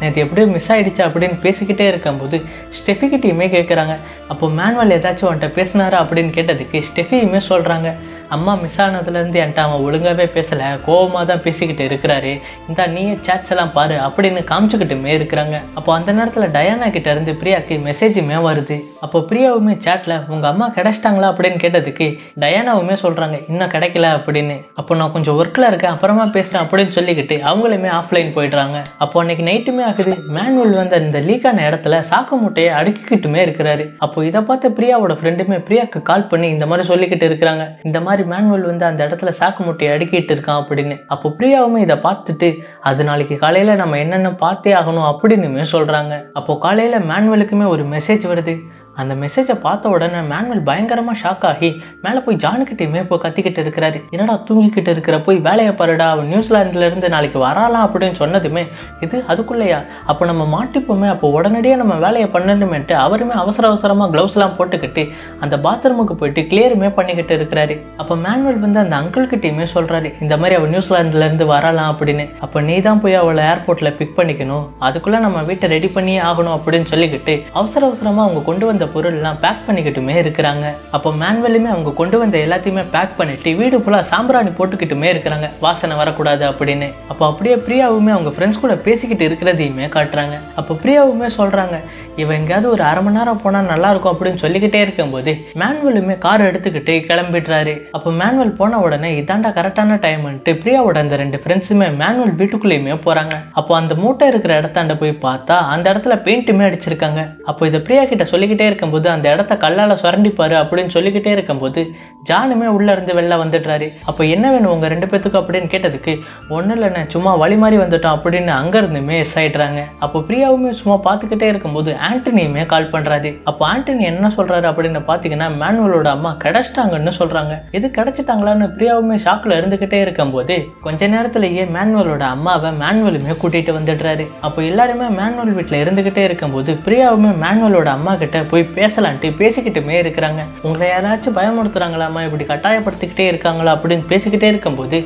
நேற்று எப்படியோ மிஸ் ஆகிடுச்சு அப்படின்னு பேசிக்கிட்டே இருக்கும்போது ஸ்டெஃபிக்கிட்டையுமே கேட்குறாங்க, அப்போ மேனுவல் ஏதாச்சும் அவன்கிட்ட பேசினாரா அப்படின்னு கேட்டதுக்கு ஸ்டெஃபியுமே சொல்கிறாங்க, அம்மா மிஸ் ஆனதுலேருந்து என்கிட்ட அவன் ஒழுங்காகவே பேசலை, கோவமாக தான் பேசிக்கிட்டு இருக்கிறாரு, இந்த நீயே சேட்ஸ் எல்லாம் பாரு அப்படின்னு காமிச்சுக்கிட்டுமே இருக்கிறாங்க. அப்போ அந்த நேரத்தில் டயானா கிட்ட இருந்து பிரியாவுக்கு மெசேஜுமே வருது. அப்போ பிரியாவுமே சேட்டில் உங்கள் அம்மா கிடைச்சிட்டாங்களா அப்படின்னு கேட்டதுக்கு டயானாவுமே சொல்கிறாங்க, இன்னும் கிடைக்கல அப்படின்னு. அப்போ நான் கொஞ்சம் ஒர்க்கில் இருக்கேன், அப்புறமா பேசுகிறேன் அப்படின்னு சொல்லிக்கிட்டு அவங்களுமே ஆஃப்லைன் போயிடுறாங்க. அப்போ அன்னைக்கு நைட்டுமே ஆகுது, மேனுவல் வந்து அந்த லீக்கான இடத்துல சாக்கு மூட்டையை அடுக்கிக்கிட்டுமே இருக்கிறாரு. அப்போ இதை பார்த்து பிரியாவோட ஃப்ரெண்டுமே பிரியாவுக்கு கால் பண்ணி இந்த மாதிரி சொல்லிக்கிட்டு இருக்கிறாங்க, இந்த மாதிரி மேனுவல் வந்து அந்த இடத்துல சாக்கு மூட்டையை அடுக்கிட்டு இருக்கான் அப்படின்னு. அப்போ பிரியாவுமே இதை பார்த்துட்டு அது நாளைக்கு காலையில நம்ம என்னென்ன பார்த்தே ஆகணும் அப்படின்னுமே சொல்றாங்க. அப்போ காலையில மேனுவலுக்குமே ஒரு மெசேஜ் வருது. அந்த மெசேஜை பார்த்த உடனே மேனுவல் பயங்கரமாக ஷாக் ஆகி மேலே போய் ஜானுக்கிட்டையுமே இப்போ கத்திக்கிட்டு இருக்கிறாரு, என்னடா தூங்கிக்கிட்டு இருக்கிற, போய் வேலையை பாருடா, அவன் நியூசிலாந்துலேருந்து நாளைக்கு வராலாம் அப்படின்னு சொன்னதுமே இது அதுக்குள்ளேயா, அப்போ நம்ம மாட்டிப்போமே, அப்போ உடனடியாக நம்ம வேலையை பண்ணணுமேன்ட்டு அவருமே அவசரமாக க்ளவுஸ்லாம் போட்டுக்கிட்டு அந்த பாத்ரூமுக்கு போயிட்டு கிளியருமே பண்ணிக்கிட்டு இருக்கிறாரு. அப்போ மேனுவல் வந்து அந்த அங்கிள்கிட்டையுமே சொல்கிறாரு, இந்த மாதிரி அவள் நியூசிலாந்துலேருந்து வரலாம் அப்படின்னு. அப்போ நீ தான் போய் அவளை ஏர்போர்ட்டில் பிக் பண்ணிக்கணும், அதுக்குள்ளே நம்ம வீட்டை ரெடி பண்ணியே ஆகணும் அப்படின்னு சொல்லிக்கிட்டு அவசரமாக அவங்க கொண்டு வந்த பொருள்லாம் பேக் பண்ணிக்கிட்டுமே இருக்கிறாங்க. அப்போ மேனுவலுமே அவங்க கொண்டு வந்த எல்லாத்தையுமே பேக் பண்ணிட்டு வீடு ஃபுல்லா சாம்பிராணி போட்டுக்கிட்டுமே இருக்கிறாங்க, வாசனை வரக்கூடாது அப்படின்னு. அப்போ அப்படியே பிரியாவுமே அவங்க ஃப்ரெண்ட்ஸ் கூட பேசிக்கிட்டு இருக்கிறதையுமே காட்டுறாங்க. அப்போ பிரியாவுமே சொல்றாங்க, இவன் எங்கேயாவது ஒரு அரை மணி நேரம் போனால் நல்லா இருக்கும் அப்படின்னு சொல்லிக்கிட்டே இருக்கும்போது மேனுவலுமே கார் எடுத்துக்கிட்டு கிளம்பிடுறாரு. அப்போ மேனுவல் போன உடனே இதாண்டா கரெக்டான டைம்ன்ட்டு பிரியாவோட அந்த ரெண்டு ஃப்ரெண்ட்ஸுமே மேனுவல் வீட்டுக்குள்ளேயுமே போறாங்க. அப்போ அந்த மூட்டை இருக்கிற இடத்தாண்ட போய் பார்த்தா அந்த இடத்துல பெயிண்ட்டுமே அடிச்சிருக்காங்க. அப்போ இதை பிரியா கிட்ட சொல்லிக்கிட்டே இருக்கும்போது அந்த இடத்த கல்லால் சுரண்டிப்பாரு அப்படின்னு சொல்லிக்கிட்டே இருக்கும்போது ஜானுமே உள்ள இருந்து வெளில வந்துடுறாரு. அப்போ என்ன வேணும் உங்க ரெண்டு பேத்துக்கு அப்படின்னு கேட்டதுக்கு ஒன்றும் இல்லைண்ணே சும்மா வழி மாதிரி வந்துட்டோம் அப்படின்னு அங்க இருந்துமே எஸ் ஆயிடுறாங்க. அப்போ பிரியாவுமே சும்மா பார்த்துக்கிட்டே இருக்கும்போது ஆண்டனியுமே கால் பண்றாரு. அப்போ ஆண்டனி என்ன சொல்றாரு அப்படின்னு பாத்தீங்கன்னா மேனுவலோட அம்மா கிடைச்சிட்டாங்கன்னு சொல்றாங்க. எது கிடைச்சிட்டாங்களான்னு பிரியாவுமே ஷாக்ல இருந்துகிட்டே இருக்கும்போது கொஞ்ச நேரத்திலேயே மேனுவலோட அம்மாவை மேனுவலுமே கூட்டிட்டு வந்துடுறாரு. அப்போ எல்லாருமே மேனுவல் வீட்டுல இருந்துகிட்டே இருக்கும்போது பிரியாவுமே மேனுவலோட அம்மா கிட்ட போய் பேசலான்ட்டு பேசிக்கிட்டுமே இருக்கிறாங்க. உங்களை யாராச்சும் பயமுறுத்துறாங்களாமா, இப்படி கட்டாயப்படுத்திக்கிட்டே இருக்காங்களா அப்படின்னு பேசிக்கிட்டே இருக்கும்போது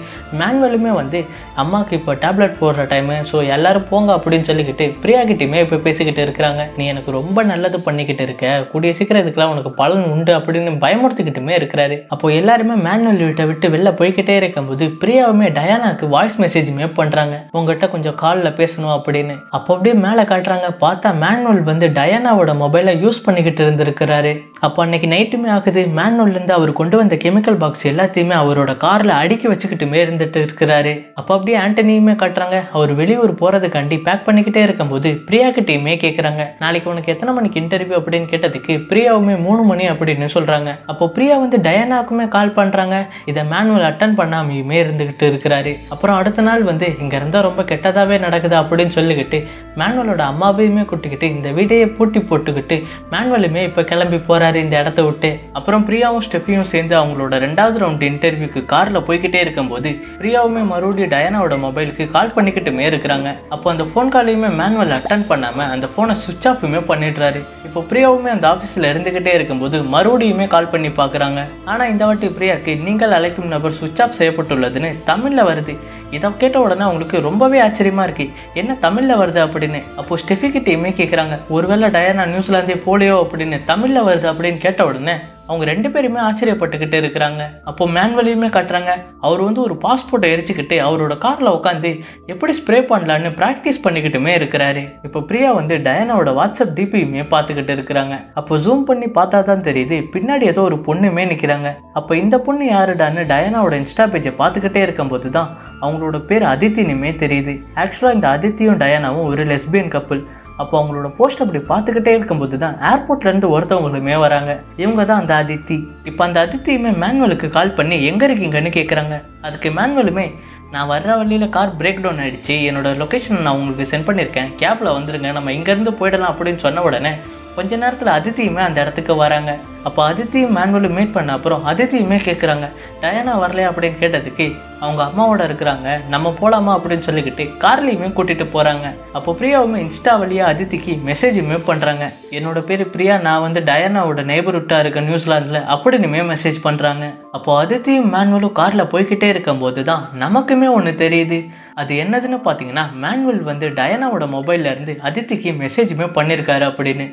மேனுவலுமே வந்து அம்மாவுக்கு இப்போ டேப்லெட் போடுற டைமு, ஸோ எல்லாரும் போங்க அப்படின்னு சொல்லிக்கிட்டு பிரியா கிட்டையுமே இப்போ பேசிக்கிட்டு இருக்கிறாங்க. நீ எனக்கு ரொம்ப நல்லது பண்ணிக்கிட்டு இருக்க, கூடிய சீக்கிரம் இதுக்கெல்லாம் உனக்கு பலன் உண்டு அப்படின்னு பயமுறுத்திக்கிட்டுமே இருக்கிறாரு. அப்போ எல்லாருமே மேனுவல் வீட்டை விட்டு வெளில போய்கிட்டே இருக்கும்போது பிரியாவுமே டயானாக்கு வாய்ஸ் மெசேஜுமே பண்றாங்க, உங்ககிட்ட கொஞ்சம் காலில் பேசணும் அப்படின்னு. அப்போ அப்படியே மேலே காட்டுறாங்க, பார்த்தா மேனுவல் வந்து டயானாவோட மொபைலை யூஸ் பண்ணிக்கிட்டு இருந்திருக்கிறாரு. அப்போ அன்னைக்கு நைட்டுமே ஆகுது, மேனுவல் இருந்து அவர் கொண்டு வந்த கெமிக்கல் பாக்ஸ் எல்லாத்தையுமே அவரோட கார்ல அடுக்கி வச்சுக்கிட்டுமே இருந்துட்டு இருக்கிறாரு. அப்போ அப்படியே ஆண்டனியுமே காட்டுறாங்க, அவர் வெளியூர் போறதுக்காண்டி பேக் பண்ணிக்கிட்டே இருக்கும்போது பிரியா கிட்டையுமே கேட்குறாங்க, நாளைக்கு உனக்கு எத்தனை மணிக்கு இன்டர்வியூ அப்படின்னு கேட்டதுக்கு பிரியாவுமே 3 மணி அப்படின்னு சொல்றாங்க. அப்போ பிரியா வந்து டயானாக்குமே கால் பண்றாங்க, இதை மேனுவல் அட்டன் பண்ணாமையுமே இருந்துகிட்டு இருக்கிறாரு. அப்புறம் அடுத்த நாள் வந்து இங்க இருந்தா ரொம்ப கெட்டதாவே நடக்குது அப்படின்னு சொல்லிக்கிட்டு மேனுவலோட அம்மாவையுமே கூட்டிக்கிட்டு இந்த வீட்டையே பூட்டி போட்டுக்கிட்டு மேனுவலுமே இப்போ கிளம்பி போறாரு இந்த இடத்த விட்டு. அப்புறம் பிரியாவும் ஸ்டெஃபியும் சேர்ந்து அவங்களோட 2வது ரவுண்ட் இன்டர்வியூக்கு கார்ல போய்கிட்டே இருக்கும்போது பிரியாவுமே மறுபடியும் டயானாவோட மொபைலுக்கு கால் பண்ணிக்கிட்டுமே இருக்கிறாங்க. அப்போ அந்த ஃபோன் காலையுமே மேனுவல் அட்டன் பண்ணாம அந்த ஃபோனை சுவிட்ச் ஆஃபுமே பண்ணிடுறாரு. இப்போ பிரியாவுமே அந்த ஆஃபீஸில் இருந்துகிட்டே இருக்கும்போது மறுபடியுமே கால் பண்ணி பார்க்குறாங்க. ஆனால் இந்த வாட்டி பிரியாக்கு நீங்கள் அழைக்கும் நபர் சுவிட்ச் ஆஃப் செய்யப்பட்டுள்ளதுன்னு தமிழில் வருது. இதை கேட்ட உடனே அவங்களுக்கு ரொம்பவே ஆச்சரியமா இருக்கு, என்ன தமிழில் வருது அப்படின்னு. அப்போ ஸ்டெஃபி கிட்டையுமே கேட்குறாங்க, ஒருவேளை டயானா நியூசிலாந்தே போலியோ அப்படின்னு தமிழில் வருது அப்படின்னு கேட்ட உடனே அவங்க 2 பேருமே ஆச்சரியப்பட்டுக்கிட்டு இருக்கிறாங்க. அப்போ மேனுவலையுமே காட்டுறாங்க, அவர் வந்து ஒரு பாஸ்போர்ட்டை எரிச்சுக்கிட்டு அவரோட காரில் உட்காந்து எப்படி ஸ்ப்ரே பண்ணலான்னு ப்ராக்டிஸ் பண்ணிக்கிட்டுமே இருக்கிறாரு. இப்போ பிரியா வந்து டயானாவோட வாட்ஸ்அப் டிபியுமே பார்த்துக்கிட்டு இருக்கிறாங்க. அப்போ ஜூம் பண்ணி பார்த்தா தான் தெரியுது, பின்னாடி ஏதோ ஒரு பொண்ணுமே நிற்கிறாங்க. அப்போ இந்த பொண்ணு யாருடான்னு டயானாவோட இன்ஸ்டா பேஜை பார்த்துக்கிட்டே இருக்கும்போது தான் அவங்களோட பேர் அதித்தினுமே தெரியுது. ஆக்சுவலாக இந்த அதித்தியும் டயானாவும் ஒரு லெஸ்பியன் கப்புள். அப்போ அவங்களோட போஸ்ட் அப்படி பார்த்துக்கிட்டே இருக்கும்போது தான் ஏர்போர்ட்லேருந்து ஒருத்தவங்களுமே வராங்க. இவங்க தான் அந்த அதித்தி. இப்போ அந்த அதித்தியுமே மேனுவலுக்கு கால் பண்ணி எங்கே இருக்கீங்கன்னு கேட்குறாங்க. அதுக்கு மேனுவலுமே நான் வர்ற வழியில் கார் பிரேக் டவுன் ஆகிடுச்சு, என்னோடய லொக்கேஷன் நான் உங்களுக்கு சென்ட் பண்ணியிருக்கேன், கேபில் வந்துடுங்க, நம்ம இங்கேருந்து போயிடலாம் அப்படின்னு சொன்ன உடனே கொஞ்ச நேரத்தில் அதித்தியுமே அந்த இடத்துக்கு வராங்க. அப்போ அதித்தியும் மேனுவலும் மீட் பண்ண அப்புறம் அதித்தியுமே கேட்குறாங்க, டயானா வரலையா அப்படின்னு கேட்டதுக்கு அவங்க அம்மாவோட இருக்கிறாங்க, நம்ம போகலாமா அப்படின்னு சொல்லிக்கிட்டு கார்லேயுமே கூட்டிகிட்டு போகிறாங்க. அப்போ பிரியாவுமே இன்ஸ்டா வழியாக அதித்திக்கு மெசேஜுமே பண்ணுறாங்க. என்னோட பேர் பிரியா, நான் வந்து டயானாவோட நெய்பர்ஹுட்டாக இருக்க நியூசிலாண்டில் அப்படின்னுமே மெசேஜ் பண்ணுறாங்க. அப்போது அதித்தியும் மேனுவலும் காரில் போய்கிட்டே இருக்கும்போது தான் நமக்குமே ஒன்று தெரியுது. அது என்னதுன்னு பார்த்தீங்கன்னா, மேனுவல் வந்து டயானாவோட மொபைல்லேருந்து அதித்திக்கு மெசேஜுமே பண்ணியிருக்காரு அப்படின்னு.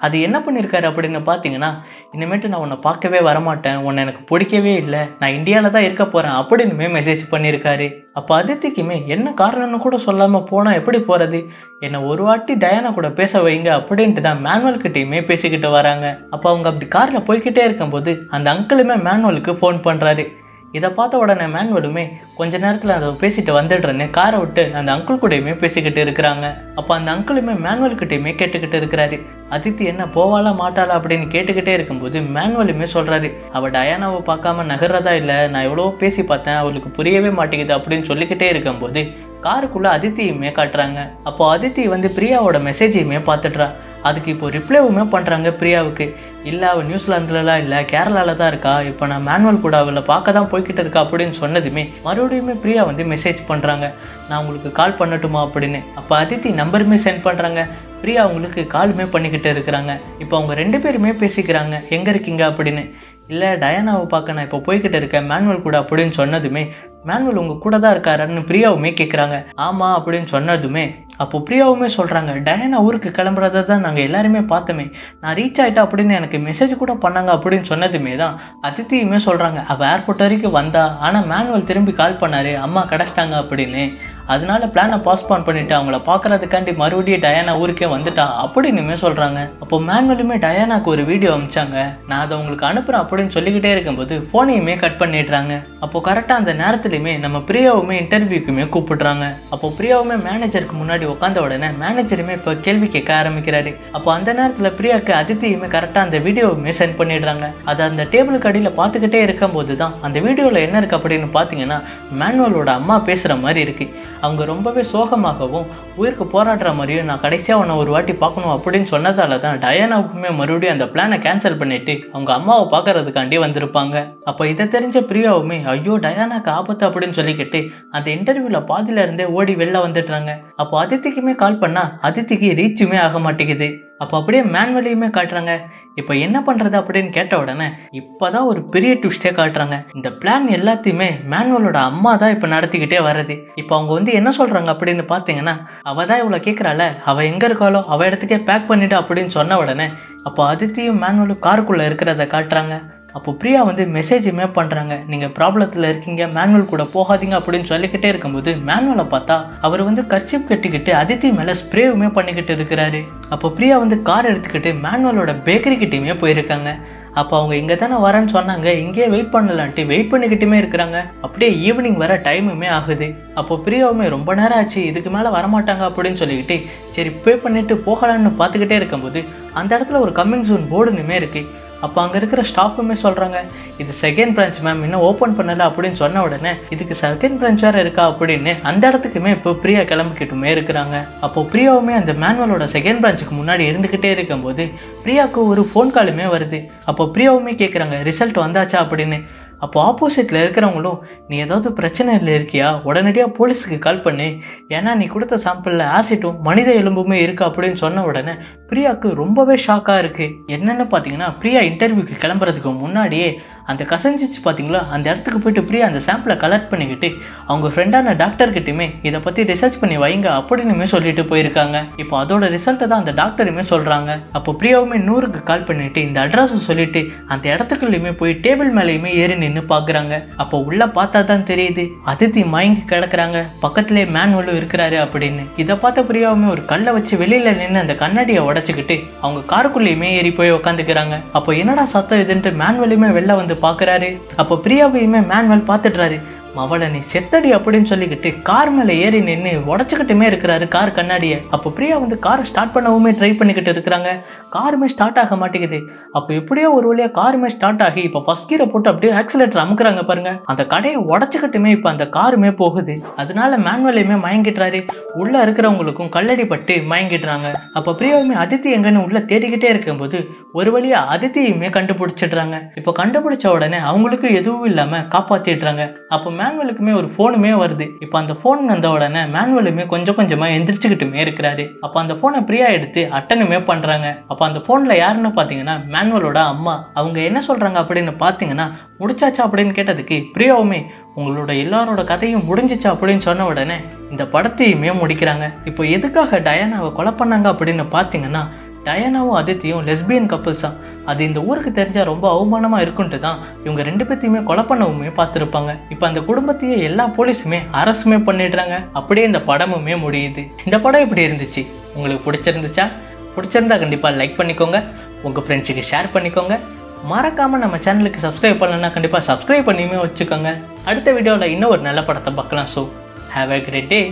அது என்ன பண்ணியிருக்காரு அப்படின்னு பார்த்தீங்கன்னா, இனிமேட்டு நான் உன்னை பார்க்கவே வரமாட்டேன், உன்னை எனக்கு பிடிக்கவே இல்லை, நான் இந்தியாவில் தான் இருக்க போகிறேன் அப்படின்னுமே மெசேஜ் பண்ணியிருக்காரு. அப்போ அதித்திக்குமே என்ன காரணம்னு கூட சொல்லாமல் போனால் எப்படி போகிறது, என்னை ஒரு வாட்டி டயானா கூட பேச வைங்க அப்படின்ட்டு தான் மேனுவல்கிட்டையுமே பேசிக்கிட்டு வராங்க. அப்போ அவங்க அப்படி காரில் போய்கிட்டே இருக்கும்போது அந்த அங்கிளுமே மேனுவலுக்கு ஃபோன் பண்ணுறாரு. இதை பார்த்த உடனே மேனுவலுமே கொஞ்ச நேரத்தில் அதை பேசிட்டு வந்துடுறேன்னு காரை விட்டு அந்த அங்கிள் கூடயுமே பேசிக்கிட்டு இருக்கிறாங்க. அப்போ அந்த அங்கிளுமே மேனுவல்கிட்டையுமே கேட்டுக்கிட்டு இருக்கிறாரு, அதித்தி என்ன போவாளா மாட்டாளா அப்படின்னு கேட்டுக்கிட்டே இருக்கும்போது மேனுவலுமே சொல்கிறாரு, அவள் டயானாவை பார்க்காம நகர்றதா இல்லை, நான் எவ்வளோ பேசி பார்த்தேன், அவளுக்கு புரியவே மாட்டேங்குது அப்படின்னு சொல்லிக்கிட்டே இருக்கும்போது காருக்குள்ளே அதித்தியுமே காட்டுறாங்க. அப்போ அதித்தி வந்து பிரியாவோட மெசேஜையுமே பார்த்துட்றா. அதுக்கு இப்போ ரிப்ளைவுமே பண்ணுறாங்க பிரியாவுக்கு, இல்லை அவள் நியூசிலாந்துலலாம் இல்லை, கேரளாவில் தான் இருக்கா, இப்போ நான் மேனுவல் கூட அவளை பார்க்க தான் போய்கிட்டு இருக்கா அப்படின்னு சொன்னதுமே மறுபடியுமே பிரியா வந்து மெசேஜ் பண்ணுறாங்க, நான் உங்களுக்கு கால் பண்ணட்டுமா அப்படின்னு. அப்போ அதித்தி நம்பருமே சென்ட் பண்ணுறாங்க. பிரியா அவங்களுக்கு காலுமே பண்ணிக்கிட்டு இருக்கிறாங்க. இப்போ அவங்க 2 பேருமே பேசிக்கிறாங்க, எங்கே இருக்கீங்க அப்படின்னு. இல்லை டயானாவை பார்க்க நான் இப்போ போய்கிட்டு இருக்கேன் மேனுவல் கூட அப்படின்னு சொன்னதுமே மேனுவல் உங்கள் கூட தான் இருக்காருன்னு பிரியாவுமே கேட்குறாங்க. ஆமாம் அப்படின்னு சொன்னதுமே அப்போ பிரியாவுமே சொல்கிறாங்க, டயானா ஊருக்கு கிளம்புறத தான் நாங்கள் எல்லாருமே பார்த்தோமே, நான் ரீச் ஆகிட்டா அப்படின்னு எனக்கு மெசேஜ் கூட பண்ணாங்க அப்படின்னு சொன்னதுமே தான் அதித்தியுமே சொல்கிறாங்க, அவள் ஏர்போர்ட் வரைக்கும் வந்தா, ஆனால் மேனுவல் திரும்பி கால் பண்ணார், அம்மா கிடச்சிட்டாங்க அப்படின்னு, அதனால பிளானை பாஸ்பான் பண்ணிவிட்டு அவங்கள பார்க்குறதுக்காண்டி மறுபடியும் டயானா ஊருக்கே வந்துட்டா அப்படின்னுமே சொல்கிறாங்க. அப்போ மேனுவலுமே டயானாக்கு ஒரு வீடியோ அனுப்பிச்சாங்க, நான் அதை உங்களுக்கு அனுப்புகிறேன் அப்படின்னு சொல்லிக்கிட்டே இருக்கும்போது ஃபோனையுமே கட் பண்ணிடுறாங்க. அப்போது கரெக்டாக அந்த நேரத்துலையுமே நம்ம பிரியாவுமே இன்டர்வியூக்குமே கூப்பிடுறாங்க. அப்போ பிரியாவுமே மேனேஜருக்கு முன்னாடி உட்காந்த உடனே மேனேஜருமே இப்போ கேள்வி கேட்க ஆரம்பிக்கிறாரு. அப்போ அந்த நேரத்தில் பிரியாவுக்கு அதித்தியுமே கரெக்டாக அந்த வீடியோவுமே சென்ட் பண்ணிடுறாங்க. அதை அந்த டேபிளுக்கு அடியில் பார்த்துக்கிட்டே இருக்கும்போது தான் அந்த வீடியோவில் என்ன இருக்குது அப்படின்னு பார்த்தீங்கன்னா, மேனுவலோட அம்மா பேசுகிற மாதிரி இருக்குது. அவங்க ரொம்பவே சோகமாகவும் உயிருக்கு போராடுற மாதிரியும், நான் கடைசியாக உன்னை ஒரு வாட்டி பார்க்கணும் அப்படின்னு சொன்னதால தான் டயானாவுக்குமே மறுபடியும் அந்த பிளானை கேன்சல் பண்ணிட்டு அவங்க அம்மாவை பார்க்கறதுக்காண்டி வந்திருப்பாங்க. அப்போ இதை தெரிஞ்ச பிரியாவுமே ஐயோ டயானாக்கு ஆபத்து அப்படின்னு சொல்லிக்கிட்டு அந்த இன்டர்வியூவில் பாதியில இருந்தே ஓடி வெளில வந்துடுறாங்க. அப்போ அதித்திக்குமே கால் பண்ணால் அதித்திக்கு ரீச்சுமே ஆக மாட்டேங்குது. அப்போ அப்படியே மேனுவலையுமே காட்டுறாங்க. இப்போ என்ன பண்ணுறது அப்படின்னு கேட்ட உடனே இப்போ தான் ஒரு பெரிய ட்விஸ்டே காட்டுறாங்க. இந்த பிளான் எல்லாத்தையுமே மேனுவலோட அம்மா தான் இப்போ நடத்திக்கிட்டே வர்றது. இப்போ அவங்க வந்து என்ன சொல்கிறாங்க அப்படின்னு பார்த்தீங்கன்னா, அவள் தான் இவ்வளோ கேட்குறாள், அவள் எங்கே இருக்காளோ அவள் இடத்துக்கே பேக் பண்ணிவிடு அப்படின்னு சொன்ன உடனே அப்போ அதித்தியும் மேனுவலும் காருக்குள்ளே இருக்கிறத காட்டுறாங்க. அப்போ பிரியா வந்து மெசேஜுமே பண்ணுறாங்க, நீங்கள் ப்ராப்ளத்தில் இருக்கீங்க, மேனுவல் கூட போகாதீங்க அப்படின்னு சொல்லிக்கிட்டே இருக்கும்போது மேனுவலை பார்த்தா அவர் வந்து கர்ச்சிப் கட்டிக்கிட்டு அதித்தி மேலே ஸ்ப்ரேவுமே பண்ணிக்கிட்டு இருக்கிறாரு. அப்போ பிரியா வந்து கார் எடுத்துக்கிட்டு மேனுவலோட பேக்கரிக்கிட்டையுமே போயிருக்காங்க. அப்போ அவங்க இங்கே தானே வரேன்னு சொன்னாங்க, இங்கேயே வெயிட் பண்ணலான்ட்டு வெயிட் பண்ணிக்கிட்டுமே இருக்கிறாங்க. அப்படியே ஈவினிங் வர டைமுமே ஆகுது. அப்போ பிரியாவுமே ரொம்ப நேரம் ஆச்சு, இதுக்கு மேலே வரமாட்டாங்க அப்படின்னு சொல்லிக்கிட்டு சரி பே பண்ணிட்டு போகலான்னு பார்த்துக்கிட்டே இருக்கும்போது அந்த இடத்துல ஒரு கம்மிங் சூன் போர்டுனுமே இருக்குது. அப்போ அங்கே இருக்கிற ஸ்டாஃபுமே சொல்கிறாங்க, இது செகண்ட் பிரான்ச் மேம், இன்னும் ஓப்பன் பண்ணலை அப்படின்னு சொன்ன உடனே இதுக்கு செகண்ட் பிரான்ச் வேறு இருக்கா அப்படின்னு அந்த இடத்துக்குமே இப்போ பிரியா கிளம்பிக்கிட்டுமே இருக்கிறாங்க. அப்போ பிரியாவுமே அந்த மேனுவலோட செகண்ட் பிரான்ச்சுக்கு முன்னாடி இருந்துக்கிட்டே இருக்கும்போது பிரியாவுக்கு ஒரு ஃபோன் காலுமே வருது. அப்போ பிரியாவுமே கேட்குறாங்க, ரிசல்ட் வந்தாச்சா அப்படின்னு. அப்போ ஆப்போசிட்டில் இருக்கிறவங்களும், நீ ஏதாவது பிரச்சனையில் இருக்கியா, உடனடியாக போலீஸுக்கு கால் பண்ணி, ஏன்னா நீ கொடுத்த சாம்பிளில் ஆசிட்டும் மனித எலும்புமே இருக்குது அப்படின்னு சொன்ன உடனே பிரியாவுக்கு ரொம்பவே ஷாக்காக இருக்குது. என்னென்னு பார்த்தீங்கன்னா, பிரியா இன்டர்வியூக்கு கிளம்புறதுக்கு முன்னாடியே அந்த கசஞ்சிச்சு பார்த்தீங்களா, அந்த இடத்துக்கு போயிட்டு பிரியா அந்த சாம்பிளை கலெக்ட் பண்ணிக்கிட்டு அவங்க ஃப்ரெண்டான டாக்டர்கிட்டையுமே இதை பற்றி ரிசர்ச் பண்ணி வைங்க அப்படின்னுமே சொல்லிட்டு போயிருக்காங்க. இப்போ அதோட ரிசல்ட்டை தான் அந்த டாக்டருமே சொல்கிறாங்க. அப்போ பிரியாவுமே 100க்கு கால் பண்ணிவிட்டு இந்த அட்ரஸை சொல்லிட்டு அந்த இடத்துக்குள்ளேயுமே போய் டேபிள் மேலேயுமே ஏறி நின்று பார்க்குறாங்க. அப்போ உள்ளே பார்த்தா தான் தெரியுது அதித்தி மயங்கி கிடக்குறாங்க, பக்கத்துலேயே மேனுவலும் இருக்கிறாரு அப்படின்னு. இதை பார்த்த பிரியாவுமே ஒரு கல்லை வச்சு வெளியில் நின்று அந்த கண்ணாடியை உடச்சிக்கிட்டு அவங்க காருக்குள்ளேயுமே ஏறி போய் உட்காந்துக்கிறாங்க. அப்போ என்னடா சத்தம் இதுன்ட்டு மேனுவலையுமே வெளில வந்து பார்க்குறாரு. அப்போ பிரியாவையுமே மேனுவல் பார்த்துடுறாரு. அவளை நீ செத்தடி அப்படின்னு சொல்லிக்கிட்டு கார் மேலே ஏறி நின்று உடச்சிக்கிட்டுமே இருக்கிறாரு கார் கண்ணாடியை. அப்போ பிரியா வந்து காரை ஸ்டார்ட் பண்ணவுமே ட்ரை பண்ணிக்கிட்டு இருக்கிறாங்க. காருமே ஸ்டார்ட் ஆக மாட்டேங்குது. அப்போ எப்படியோ ஒரு வழியாக காருமே ஸ்டார்ட் ஆகி இப்போ ஃபர்ஸ்ட் கீரை போட்டு அப்படியே ஆக்சிலேட்டர் அமுக்குறாங்க பாருங்க. அந்த கடையை உடச்சிக்கிட்டுமே இப்போ அந்த காருமே போகுது. அதனால மேனுவலையுமே மயங்கிட்டுறாரு. உள்ள இருக்கிறவங்களுக்கும் கல்லடி பட்டு மயங்கிடுறாங்க. அப்போ பிரியாவுமே அதித்தி எங்கன்னு உள்ள தேடிக்கிட்டே இருக்கும்போது ஒரு வழியா அதித்தியுமே கண்டுபிடிச்சிடுறாங்க. இப்போ கண்டுபிடிச்ச உடனே அவங்களுக்கு எதுவும் இல்லாம காப்பாத்திடுறாங்க. அப்போ மேனுவலுக்குமே ஒரு போனுமே வருது. இப்போ அந்த போன் வந்த உடனே மேனுவலுமே கொஞ்சம் கொஞ்சமா எந்திரிச்சுக்கிட்டுமே இருக்கிறாரு. அப்போ அந்த போனை பிரியா எடுத்து அட்டனுமே பண்றாங்க. அப்போ அந்த போன்ல யாருன்னு பாத்தீங்கன்னா மேனுவலோட அம்மா. அவங்க என்ன சொல்றாங்க அப்படின்னு பாத்தீங்கன்னா, முடிச்சாச்சா அப்படின்னு கேட்டதுக்கு பிரியாவுமே உங்களோட எல்லாரோட கதையும் முடிஞ்சிச்சா அப்படின்னு சொன்ன உடனே இந்த படத்தையுமே முடிக்கிறாங்க. இப்போ எதுக்காக டயானாவை கொலை பண்ணாங்க அப்படின்னு பாத்தீங்கன்னா, டயானாவும் அதித்தியும் லெஸ்பியன் கப்புள்ஸ் தான். அது இந்த ஊருக்கு தெரிஞ்சா ரொம்ப அவமானமா இருக்குன்ட்டு தான் இவங்க 2 பேத்தையுமே கொலை பண்ணவுமே பார்த்துருப்பாங்க. இப்போ அந்த குடும்பத்தையே எல்லா போலீஸுமே அரசுமே பண்ணிடுறாங்க. அப்படியே இந்த படமுமே முடியுது. இந்த படம் எப்படி இருந்துச்சு? உங்களுக்கு பிடிச்சிருந்துச்சா? பிடிச்சிருந்தா கண்டிப்பாக லைக் பண்ணிக்கோங்க, உங்கள் ஃப்ரெண்ட்ஸுக்கு ஷேர் பண்ணிக்கோங்க. மறக்காமல் நம்ம சேனலுக்கு சப்ஸ்கிரைப் பண்ணலன்னா கண்டிப்பாக சப்ஸ்கிரைப் பண்ணியுமே வச்சுக்கோங்க. அடுத்த வீடியோவில் இன்னும் ஒரு நல்ல படத்தை பார்க்கலாம். So have a great day.